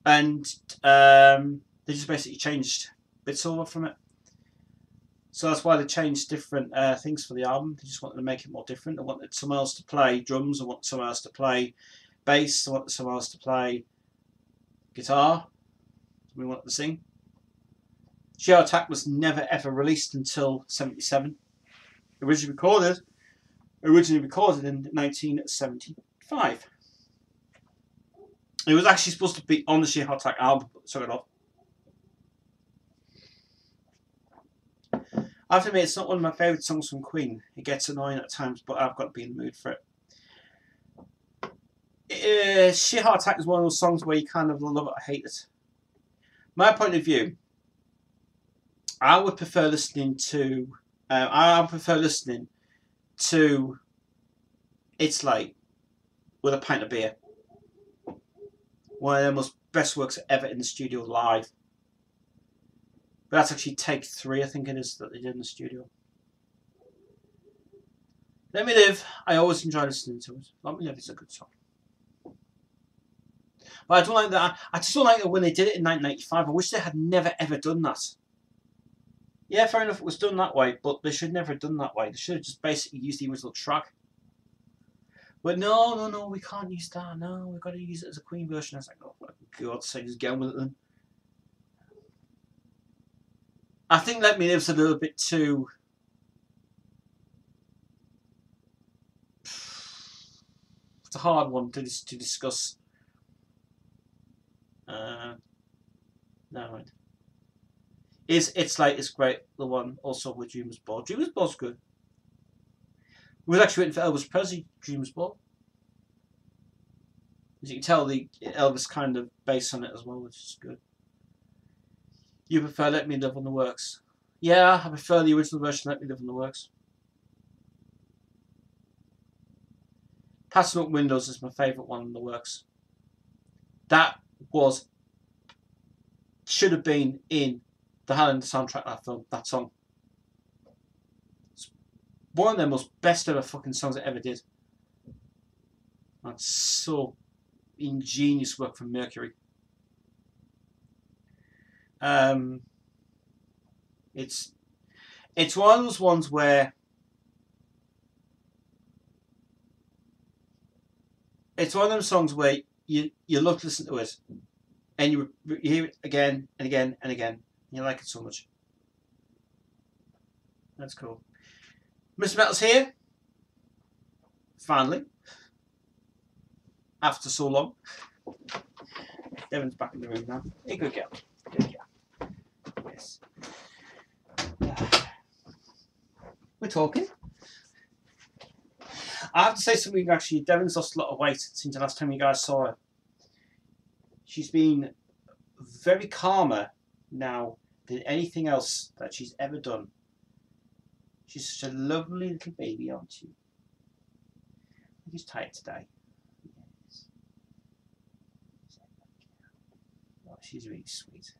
And they just basically changed bits over from it. So that's why they changed different things for the album. They just wanted to make it more different. They wanted someone else to play drums. They wanted someone else to play bass. They wanted someone else to play guitar. We wanted to sing. Sheer Heart Attack was never ever released until '77. Originally recorded in 1975. It was actually supposed to be on the Sheer Heart Attack album, but took it off. I have to admit, it's not one of my favourite songs from Queen. It gets annoying at times, but I've got to be in the mood for it. Sheer Heart Attack is one of those songs where you kind of love it or hate it. My point of view, I would prefer listening to It's Late with a pint of beer. One of the most best works ever in the studio live. But that's actually take 3, I think it is, that they did in the studio. Let Me Live, I always enjoy listening to it. Let Me Live is a good song. But I don't like that. I just don't like that when they did it in 1995. I wish they had never ever done that. Yeah, fair enough, it was done that way, but they should never have done that way. They should have just basically used the original track. But no, we can't use that. No, we've got to use it as a Queen version. I was like, oh, for God's sake, just get on with it then. I think Let Me Live's a little bit too... It's a hard one to discuss. No, right. It's Late is great. The one also with Dreamers Ball. Dreamers Ball's good. It was actually written for Elvis Presley, Dreamers Ball. As you can tell, the Elvis kind of bass on it as well, which is good. You prefer Let Me Live on the Works? Yeah, I prefer the original version, Let Me Live on the Works. Passing Up Windows is my favourite one in the Works. That should have been in the Highlander soundtrack of that film, that song. It's one of the most best ever fucking songs I ever did. That's so ingenious work from Mercury. It's one of those ones where it's one of them songs where you love to listen to it, and you hear it again and again and again. And you like it so much. That's cool. Mr. Metal's here. Finally. After so long. Devon's back in the room now. Hey, good girl. Good girl. Yes. We're talking. I have to say something actually. Devon's lost a lot of weight since the last time you guys saw her. She's been very calmer now than anything else that she's ever done. She's such a lovely little baby, aren't she? She's tired today. Yes. Oh, she's really sweet.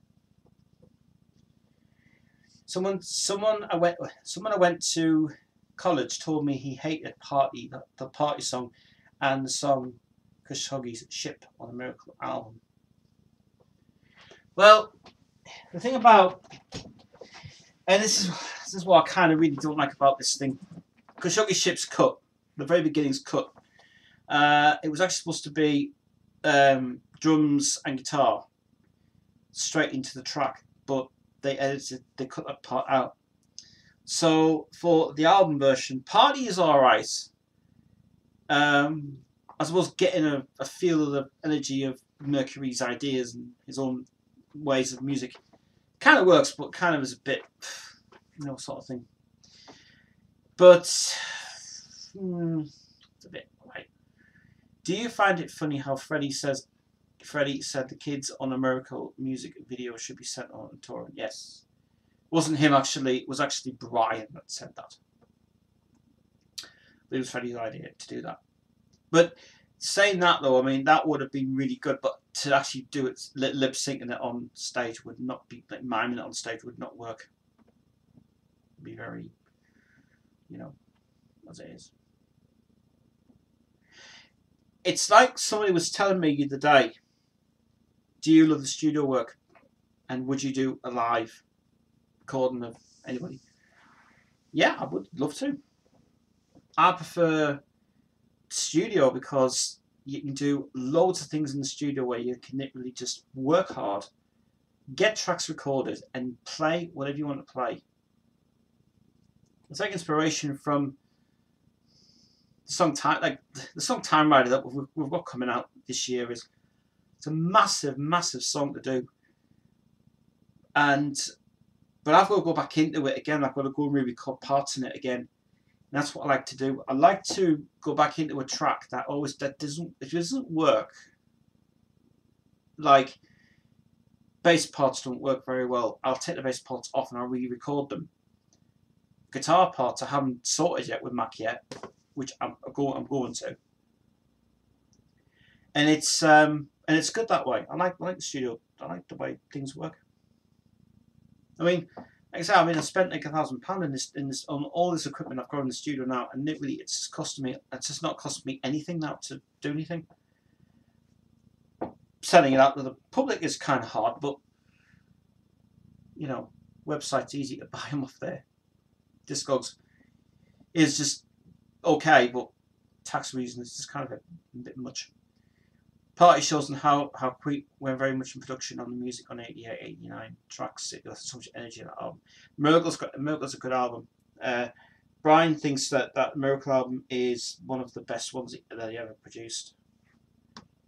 Someone I went to college told me he hated the party song and the song Khashoggi's Ship on the Miracle album. Well, the thing about, and this is what I kind of really don't like about this thing, Khashoggi's Ship's cut, the very beginning's cut. It was actually supposed to be drums and guitar straight into the track, but they cut that part out. So for the album version, Party is alright. I suppose getting a feel of the energy of Mercury's ideas and his own ways of music kind of works, but kind of is a bit, sort of thing. But it's a bit like. Do you find it funny how Freddie said the kids on a Miracle music video should be sent on tour? Yes. It wasn't him actually, it was actually Brian that said that. It was Freddie's idea to do that. But saying that though, I mean, that would have been really good, but to actually do it, lip syncing it on stage would not be, like miming it on stage would not work. It'd be very, as it is. It's like somebody was telling me the other day, do you love the studio work? And would you do a live recording of anybody? Yeah, I would love to. I prefer studio because you can do loads of things in the studio where you can literally just work hard, get tracks recorded, and play whatever you want to play. I take inspiration from the song Time Rider that we've got coming out this year. It's a massive, massive song to do, but I've got to go back into it again. I've got to go and re-record parts in it again. And that's what I like to do. I like to go back into a track that doesn't, if it doesn't work, like bass parts don't work very well, I'll take the bass parts off and I'll re-record them. Guitar parts I haven't sorted yet with Mac yet, which I'm going to. And it's good that way. I like the studio. I like the way things work. I mean, like I say, I spent like £1,000 in this on all this equipment I've got in the studio now, and literally it's just not costing me anything now to do anything. Selling it out to the public is kind of hard, but websites easy to buy them off there. Discogs is just okay, but tax reasons it's just kind of a bit much. Party shows and how quick went very much in production on the music on 88, 89 tracks. It got so much energy in that album. Miracle's a good album. Brian thinks that Miracle album is one of the best ones that he ever produced,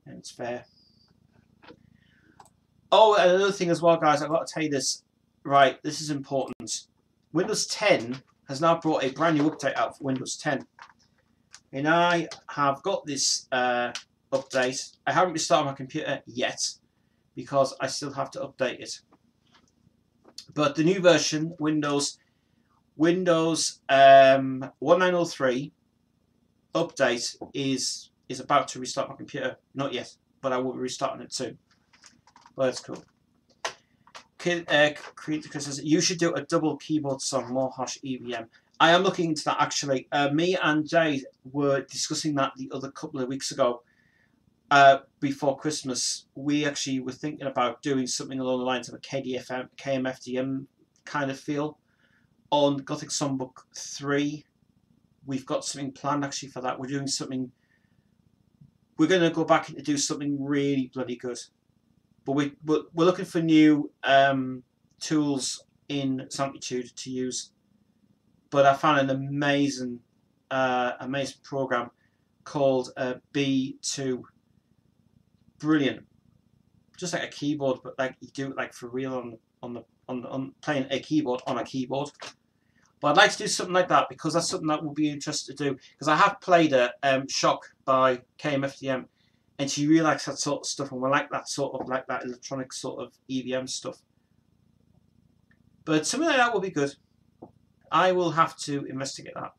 and it's fair. Oh, and another thing as well, guys, I've got to tell you this. Right, this is important. Windows 10 has now brought a brand new update out for Windows 10, and I have got this update. I haven't restarted my computer yet because I still have to update it. But the new version, Windows 1903 update is about to restart my computer. Not yet, but I will be restarting it soon. Well, that's cool. Chris says you should do a double keyboard song, more harsh EVM. I am looking into that actually. Me and Jade were discussing that the other couple of weeks ago. Before Christmas, we actually were thinking about doing something along the lines of a KMFDM kind of feel on Gothic Songbook 3. We've got something planned actually for that. We're doing something. We're going to go back and do something really bloody good. But we're looking for new tools in Sanctitude to use. but I found an amazing program called B2. Brilliant, just like a keyboard, but like you do it like for real on playing a keyboard on a keyboard. But I'd like to do something like that because that's something that would be interesting to do. Because I have played a Shock by KMFDM, and she really likes that sort of stuff, and we like that sort of like that electronic sort of EVM stuff. But something like that will be good. I will have to investigate that,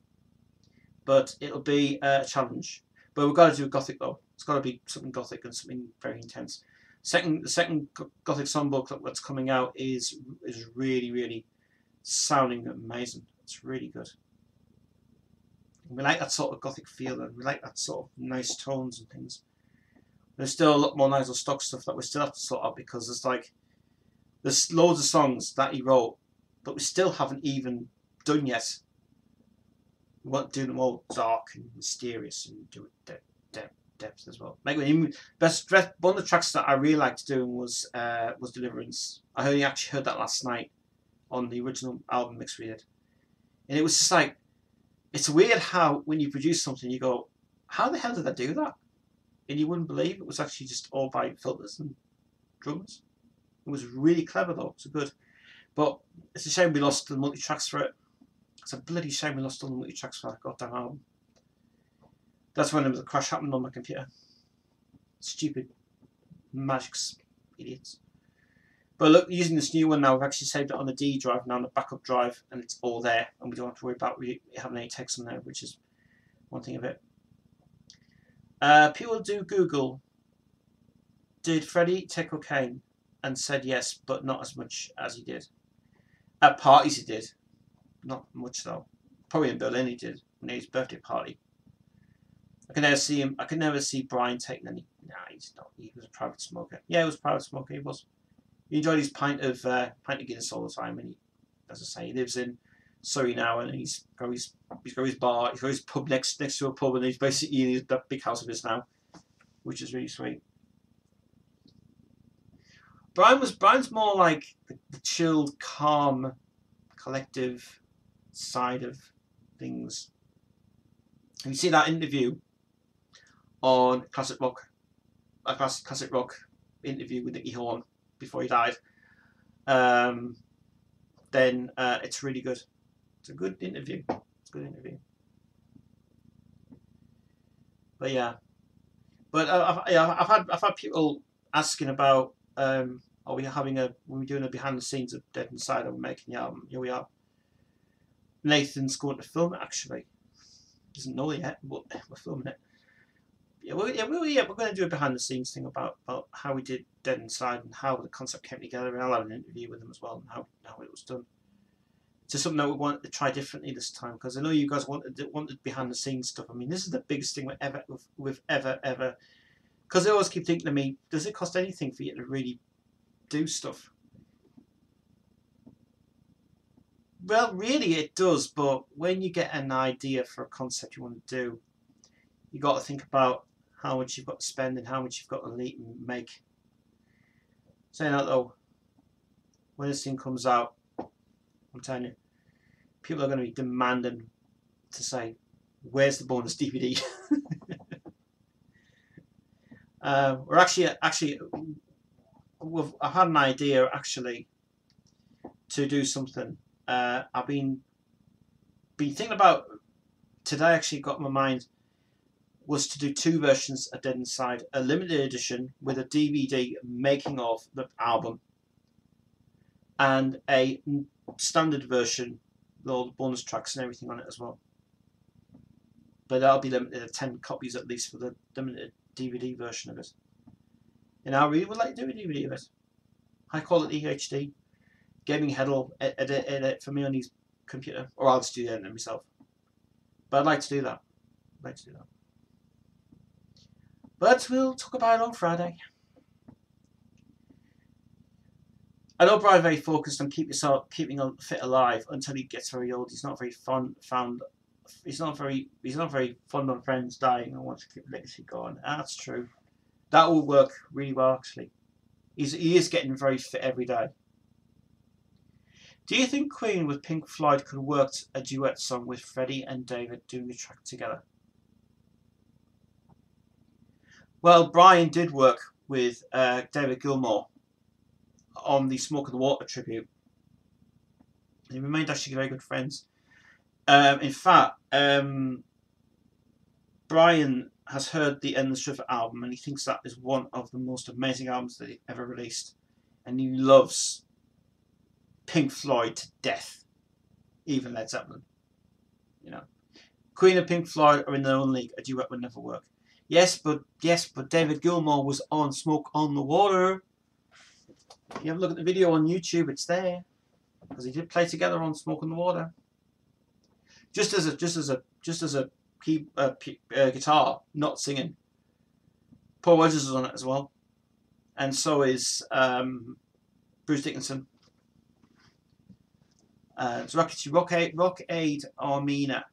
but it'll be a challenge. But we've got to do Gothic though. It's got to be something Gothic and something very intense. The second Gothic songbook that's coming out is really sounding amazing. It's really good. We like that sort of Gothic feel, and we like that sort of nice tones and things. There's still a lot more Nigel Stock stuff that we still have to sort out because there's loads of songs that he wrote that we still haven't even done yet. We want to do them all dark and mysterious and do it depth as well. Like one of the tracks that I really liked doing was Deliverance. I only actually heard that last night on the original album mix we did, and it was just like, it's weird how when you produce something you go, how the hell did I do that? And you wouldn't believe it was actually just all by filters and drums. It was really clever though. It's good, but it's a shame we lost the multi tracks for it. It's a bloody shame we lost all the multi tracks for that goddamn album. That's when there was a crash happened on my computer. Stupid magics, idiots. But look, using this new one now, we've actually saved it on the D drive now, on the backup drive, and it's all there, and we don't have to worry about having any text on there, which is one thing of it. People do Google, did Freddie take cocaine? And said yes, but not as much as he did. At parties he did. Not much though. Probably in Berlin he did, when his birthday party. I can never see Brian taking any. Nah, he's not. He was a private smoker. Yeah, he was a private smoker. He was. He enjoyed his pint of Guinness all the time, and as I say, he lives in Surrey now, and he's got his bar, he's got his pub next to a pub, and he's basically in that big house of his now, which is really sweet. Brian's more like the chilled, calm, collective side of things. You see that interview on Classic Rock interview with Nicky Horn before he died. Then it's really good. It's a good interview. It's a good interview. But yeah, I've had people asking about are we doing a behind the scenes of Dead Inside? Are we making the album? Here we are. Nathan's going to film it actually. Doesn't know yet, but we're filming it. We're going to do a behind the scenes thing about how we did Dead Inside and how the concept came together, and I'll have an interview with them as well and how it was done. It's just something that we wanted to try differently this time, because I know you guys wanted behind the scenes stuff. I mean, this is the biggest thing we've ever. Because they always keep thinking to me, does it cost anything for you to really do stuff? Well, really it does, but when you get an idea for a concept you want to do, you got to think about how much you've got to spend and how much you've got to make. Saying that though, when this thing comes out, I'm telling you, people are going to be demanding to say, where's the bonus DVD? We're actually, I've had an idea actually to do something. I've been thinking about today. Actually, got in my mind was to do two versions of Dead Inside: a limited edition with a DVD making of the album, and a standard version with all the bonus tracks and everything on it as well. But that'll be limited to 10 copies at least for the limited DVD version of it. And I really would like to do a DVD of it. High quality HD. Gaming Head will edit it for me on his computer. Or I'll just do the editing myself. But I'd like to do that. But we'll talk about it on Friday. I know Brian's very focused on keeping fit alive until he gets very old. He's not very He's not very fond on friends dying and wants to keep the legacy going. That's true. That will work really well actually. He is getting very fit every day. Do you think Queen with Pink Floyd could work a duet song with Freddie and David doing a track together? Well, Brian did work with David Gilmour on the Smoke and the Water tribute. They remained actually very good friends. In fact, Brian has heard the Endless River album and he thinks that is one of the most amazing albums that he ever released. And he loves Pink Floyd to death. Even Led Zeppelin. You know. Queen and Pink Floyd are in their own league. A duet would never work. Yes, but David Gilmour was on Smoke on the Water. If you have a look at the video on YouTube, it's there. Because he did play together on Smoke on the Water. Just as a guitar, not singing. Paul Rogers is on it as well, and so is Bruce Dickinson. It's Rock Aid Armina.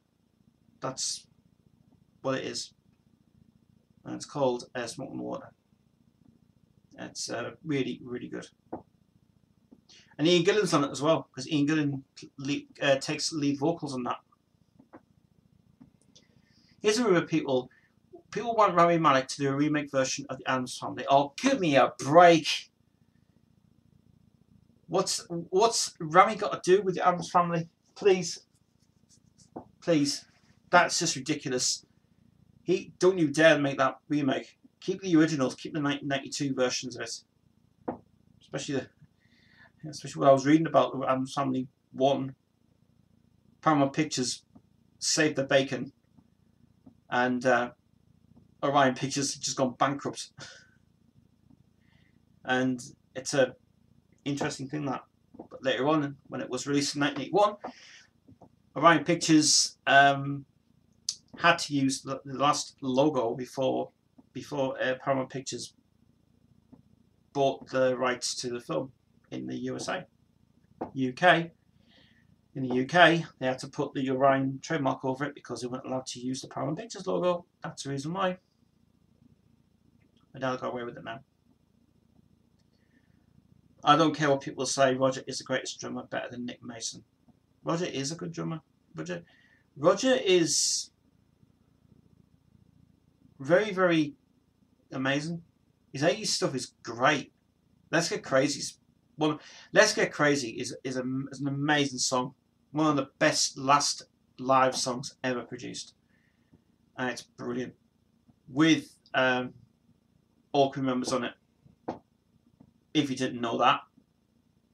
That's what it is, and it's called Smoke on the Water. It's really, really good. And Ian Gillan's on it as well, because Ian Gillan takes lead vocals on that. Here's a rumor, people want Rami Malek to do a remake version of the Addams Family. Oh, give me a break! What's Rami got to do with the Addams Family? Please, that's just ridiculous. Don't you dare make that remake. Keep the originals. Keep the 1992 versions of it. Especially what I was reading about the Addams Family 1. Paramount Pictures saved the bacon. And Orion Pictures had just gone bankrupt. And it's a interesting thing that. But later on, when it was released in 1981, Orion Pictures had to use the last logo before Paramount Pictures bought the rights to the film in the UK. In the UK, they had to put the Orion trademark over it because they weren't allowed to use the Paramount Pictures logo. That's the reason why. But now they got away with it now. I don't care what people say. Roger is the greatest drummer, better than Nick Mason. Roger is a good drummer. Roger is very, very amazing. His 80s stuff is great. Let's Get Crazy. Let's Get Crazy is an amazing song. One of the best last live songs ever produced. And it's brilliant. With all crew members on it. If you didn't know that.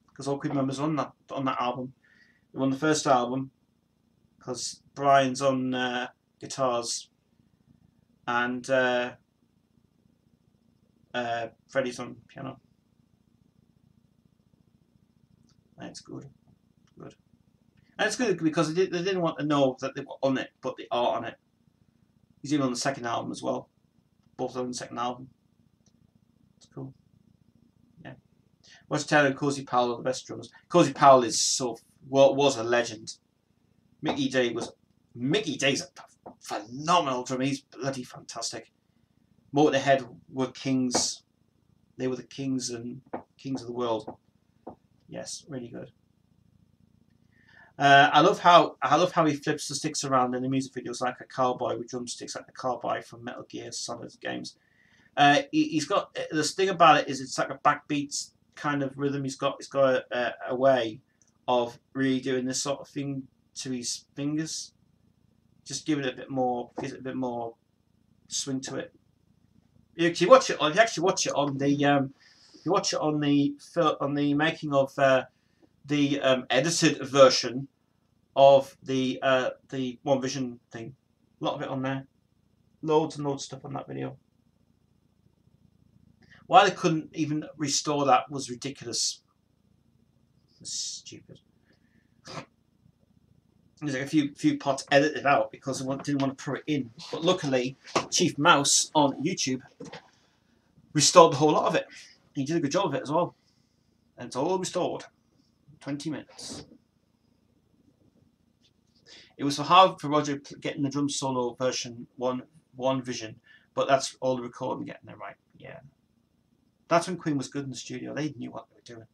Because all crew members on that album. They were on the first album. Because Brian's on guitars. And Freddie's on piano. And it's good. Good. And it's good because they didn't want to know that they were on it, but they are on it. He's even on the second album as well. Both on the second album. It's cool. Yeah. Roger Taylor and Cozy Powell are the best drummers. Cozy Powell was a legend. Mickey Day's a phenomenal drummer. He's bloody fantastic. Motorhead were kings. They were the kings of the world. Yes, really good. I love how he flips the sticks around in the music videos like a cowboy with drumsticks, like the cowboy from Metal Gear Solid games. He's got this thing about it is it's like a backbeat kind of rhythm. He's got a way of really doing this sort of thing to his fingers. Just give it a bit more, gives it a bit more swing to it. You actually watch it on the making of the edited version of the One Vision thing. A lot of it on there. Loads and loads of stuff on that video. Why they couldn't even restore that was ridiculous. It's stupid. There's like a few parts edited out because they didn't want to put it in. But luckily, Chief Mouse on YouTube restored the whole lot of it. He did a good job of it as well. And it's all restored. 20 minutes. It was hard for Roger getting the drum solo version one Vision, but that's all the recording getting it right. Yeah. That's when Queen was good in the studio. They knew what they were doing.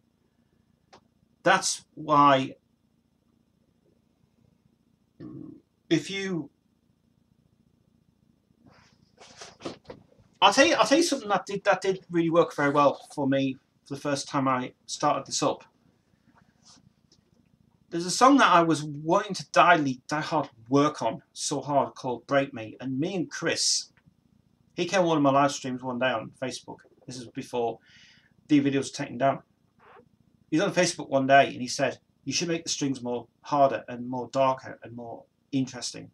That's why if you, I'll tell you something that did really work very well for me for the first time I started this up. There's a song that I was wanting to die hard work on so hard called Break Me, and me and Chris, he came on one of my live streams one day on Facebook. This is before the video was taken down. He's on Facebook one day and he said, you should make the strings more harder and more darker and more interesting.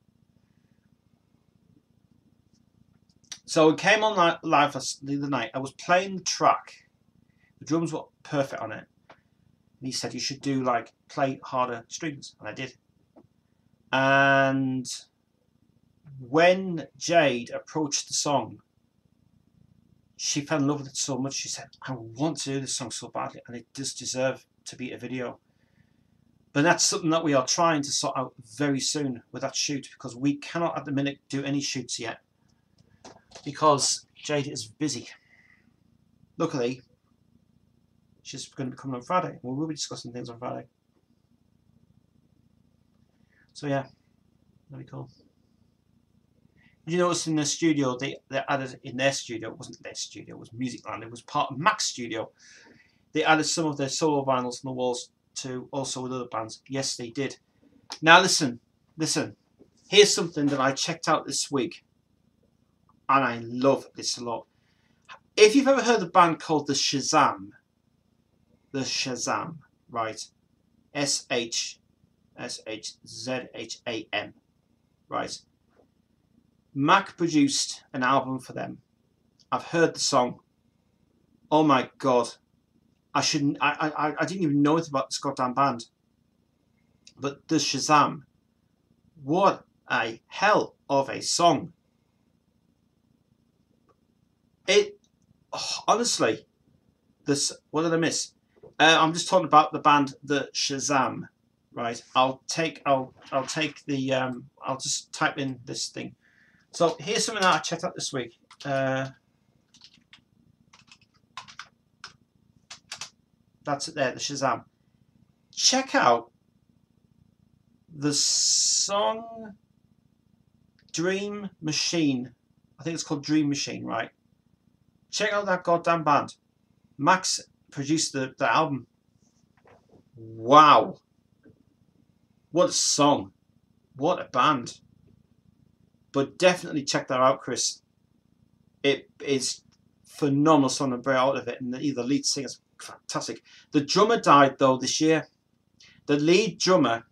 So it came on live the other night. I was playing the track. The drums were perfect on it. And he said, you should do like play harder strings. And I did. And when Jade approached the song, she fell in love with it so much. She said, I want to do this song so badly. And it does deserve to be a video. But that's something that we are trying to sort out very soon with that shoot. Because we cannot at the minute do any shoots yet. Because Jade is busy. Luckily, she's going to be coming on Friday. We will be discussing things on Friday. So yeah, very cool. Did you notice in the studio, they added in their studio, it wasn't their studio, it was Musicland, it was part of Mac's studio. They added some of their solo vinyls on the walls to also with other bands. Yes, they did. Now listen. Here's something that I checked out this week. And I love this a lot. If you've ever heard of a band called the Shazam, right? SHZHAM, right? Mac produced an album for them. I've heard the song. Oh my god. I didn't even know anything about this goddamn band. But the Shazam, what a hell of a song. Honestly, what did I miss? I'm just talking about the band, the Shazam, right? I'll just type in this thing. So here's something that I checked out this week. That's it there, the Shazam. Check out the song Dream Machine. I think it's called Dream Machine, right? Check out that goddamn band. Max produced the album. Wow. What a song. What a band. But definitely check that out, Chris. It is phenomenal song and very out of it. And the lead singer's fantastic. The drummer died though this year. The lead drummer.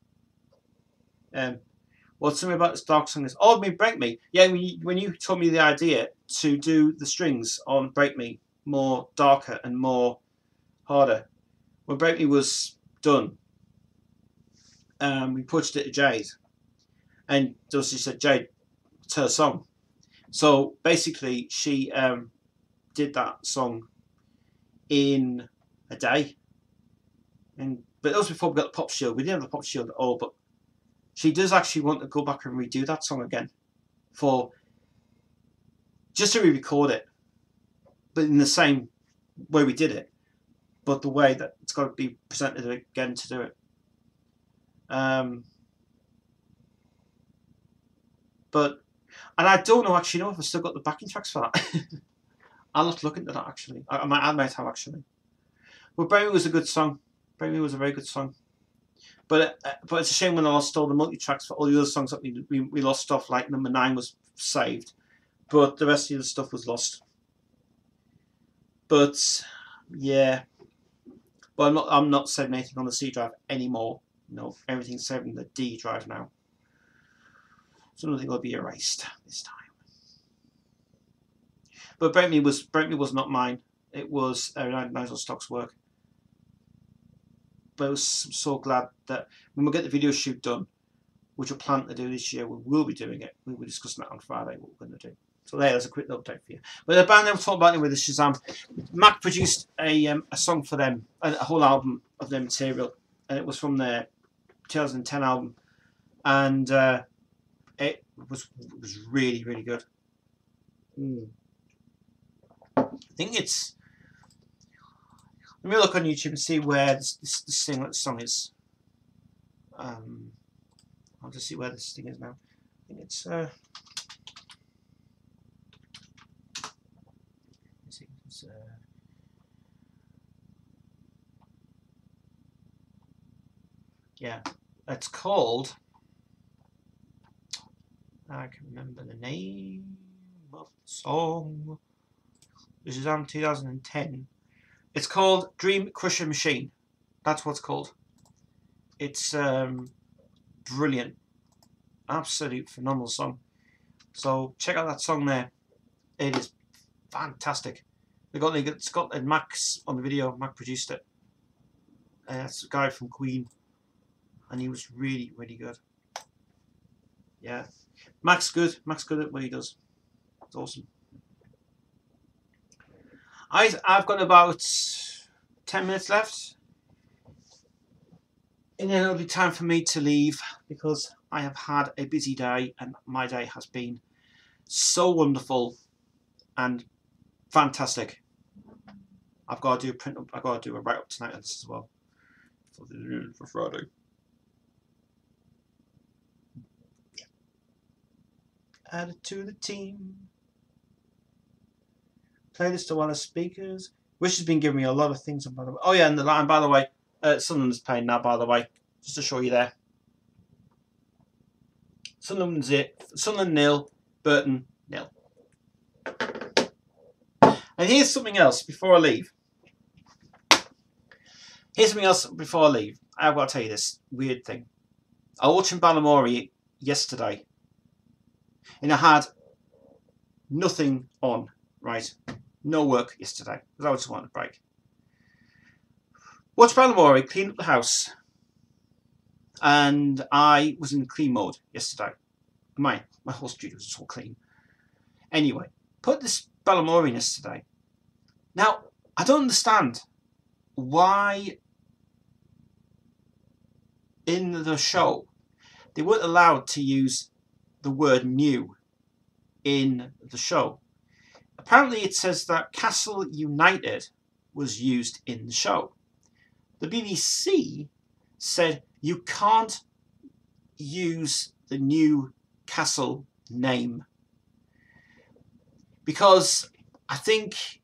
What's something about this dark song is, oh, Break Me. Yeah, when you told me the idea to do the strings on Break Me more darker and more harder, when Break Me was done, we pushed it to Jade, and she said, Jade, it's her song. So basically, she did that song in a day, but that was before we got the Pop Shield. We didn't have the Pop Shield at all, but she does actually want to go back and redo that song again, just to re-record it, but in the same way we did it, but the way that it's got to be presented again to do it. And I don't know actually if I've still got the backing tracks for that. I'll have to look into that actually. I might have actually. But Break Me was a good song. Break Me was a very good song. But it's a shame when I lost all the multi-tracks for all the other songs that we lost stuff like number 9 was saved, but the rest of the stuff was lost. But yeah, but I'm not saving anything on the C drive anymore. No, everything's saved in the D drive now. So nothing will be erased this time. But Break Me was not mine. It was Nigel Stock's work. But I was so glad that when we get the video shoot done, which we're planning to do this year, we will be doing it. We will be discussing that on Friday, what we're going to do. So there's a quick update for you. But the band I'm talking about anyway, the Shazam, Mac produced a song for them, a whole album of their material, and it was from their 2010 album, and it was really, really good. I think it's. Let me look on YouTube and see where this song is. I'll just see where this thing is now. think yeah, it's called, I can remember the name of the song. This is on 2010. It's called Dream Crusher Machine. That's what it's called. It's brilliant. Absolute phenomenal song. So check out that song there. It is fantastic. It's got Max on the video. Max produced it. It's a guy from Queen, and he was really, really good. Yeah, Max good. Max good at what he does. It's awesome. I've got about 10 minutes left, and then it'll be time for me to leave because I have had a busy day, and my day has been so wonderful and fantastic. I've got to do a print up. I've got to do a write up tonight on this as well for Friday. Add it to the team. Play this to one of the speakers. Wish has been giving me a lot of things. By the way. Oh yeah, and by the way, Sunderland's playing now. By the way, just to show you there. Sunderland 0, Burton 0. And here's something else before I leave. I've got to tell you this weird thing. I was watching Balamory yesterday, and I had nothing on, right? No work yesterday, because I just wanted a break. Watched Balamory clean up the house, and I was in clean mode yesterday. My whole studio was all clean. Anyway, put this Balamory in yesterday. Now, I don't understand why in the show they weren't allowed to use the word new in the show. Apparently it says that Castle United was used in the show. The BBC said you can't use the new castle name because I think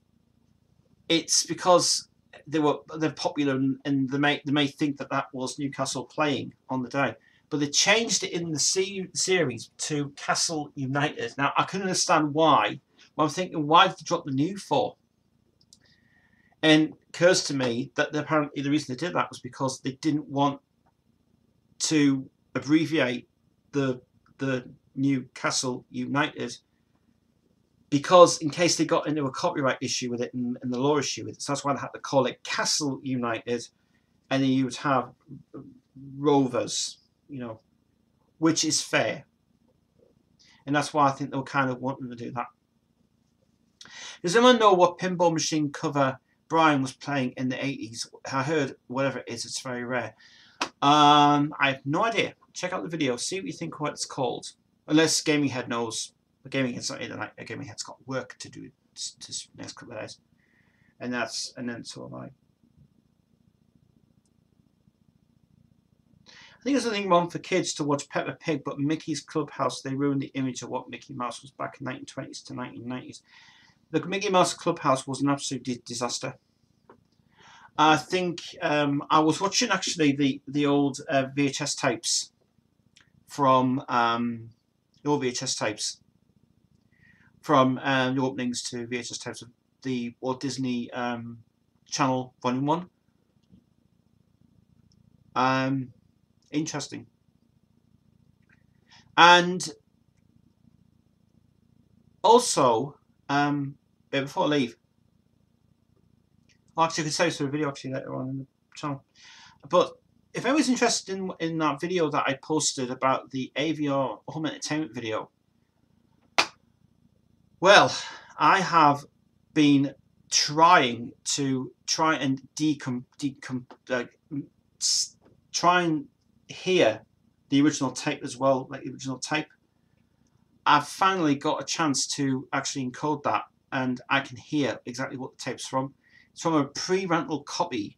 it's because they're popular and they may think that was Newcastle playing on the day, but they changed it in the series to Castle United. Now I couldn't understand why. Well, I'm thinking, why did they drop the new for? And it occurs to me that apparently the reason they did that was because they didn't want to abbreviate the Newcastle United, because in case they got into a copyright issue with it and the law issue with it. So that's why they had to call it Castle United, and then you would have Rovers, which is fair. And that's why I think they were kind of wanting to do that. Does anyone know what pinball machine cover Brian was playing in the 80s? I heard whatever it is, it's very rare. I have no idea. Check out the video, see what you think what it's called. Unless Gaming Head knows. But Gaming Head's not in tonight. Gaming Head's got work to do this next couple of days. And then so have I. I think there's nothing wrong for kids to watch Peppa Pig, but Mickey's Clubhouse, they ruined the image of what Mickey Mouse was back in the 1920s to 1990s. The Mickey Mouse Clubhouse was an absolute disaster. I think I was watching actually the old VHS tapes from the old VHS tapes from the openings to VHS tapes of the Walt Disney Channel Volume 1. Interesting. And also, before I leave, actually I could say this for a video actually later on in the channel. But if anyone's interested in that video that I posted about the AVR home entertainment video, well, I have been trying and try and hear the original tape as well, like the original tape. I've finally got a chance to actually encode that, and I can hear exactly what the tape's from. It's from a pre-rental copy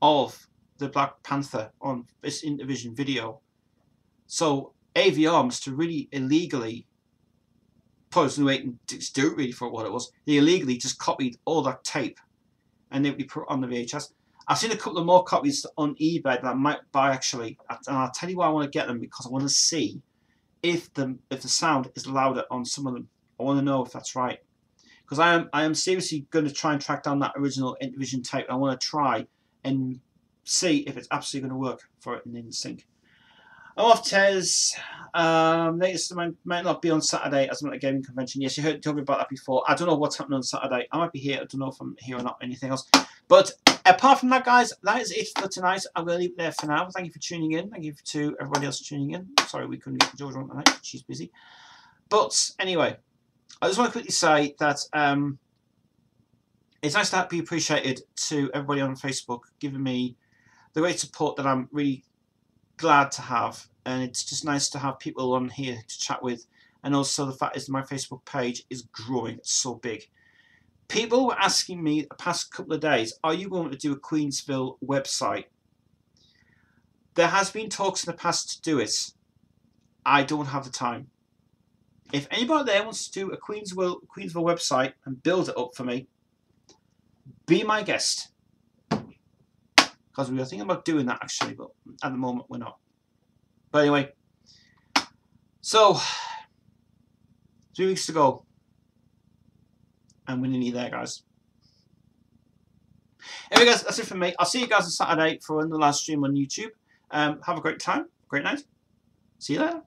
of the Black Panther on this Intervision video. So AVR must have really illegally, probably was no way to do it really for what it was. They illegally just copied all that tape and they put it on the VHS. I've seen a couple of more copies on eBay that I might buy actually, and I'll tell you why I want to get them, because I want to see if the sound is louder on some of them. I want to know if that's right, because I am seriously going to try and track down that original Intellivision tape. I want to try and see if it's absolutely going to work for it in sync. I'm off, Tez. Latest might not be on Saturday as I'm at a gaming convention. Yes, you heard me about that before. I don't know what's happening on Saturday. I might be here. I don't know if I'm here or not. Anything else? But apart from that, guys, that is it for tonight. I'm going to leave it there for now. Thank you for tuning in. Thank you to everybody else tuning in. Sorry we couldn't get JoJo on tonight. She's busy. But anyway, I just want to quickly say that it's nice to be appreciated to everybody on Facebook giving me the great support that I'm really glad to have, and it's just nice to have people on here to chat with. And also the fact is that my Facebook page is growing. It's so big. People were asking me the past couple of days, are you going to do a Queensville website? There has been talks in the past to do it. I don't have the time. If anybody there wants to do a Queensville website and build it up for me, be my guest. Because we were thinking about doing that actually, but at the moment we're not. But anyway, so 3 weeks to go, and we're nearly there, guys. Anyway, guys, that's it from me. I'll see you guys on Saturday for another live stream on YouTube. Have a great time, great night. See you later.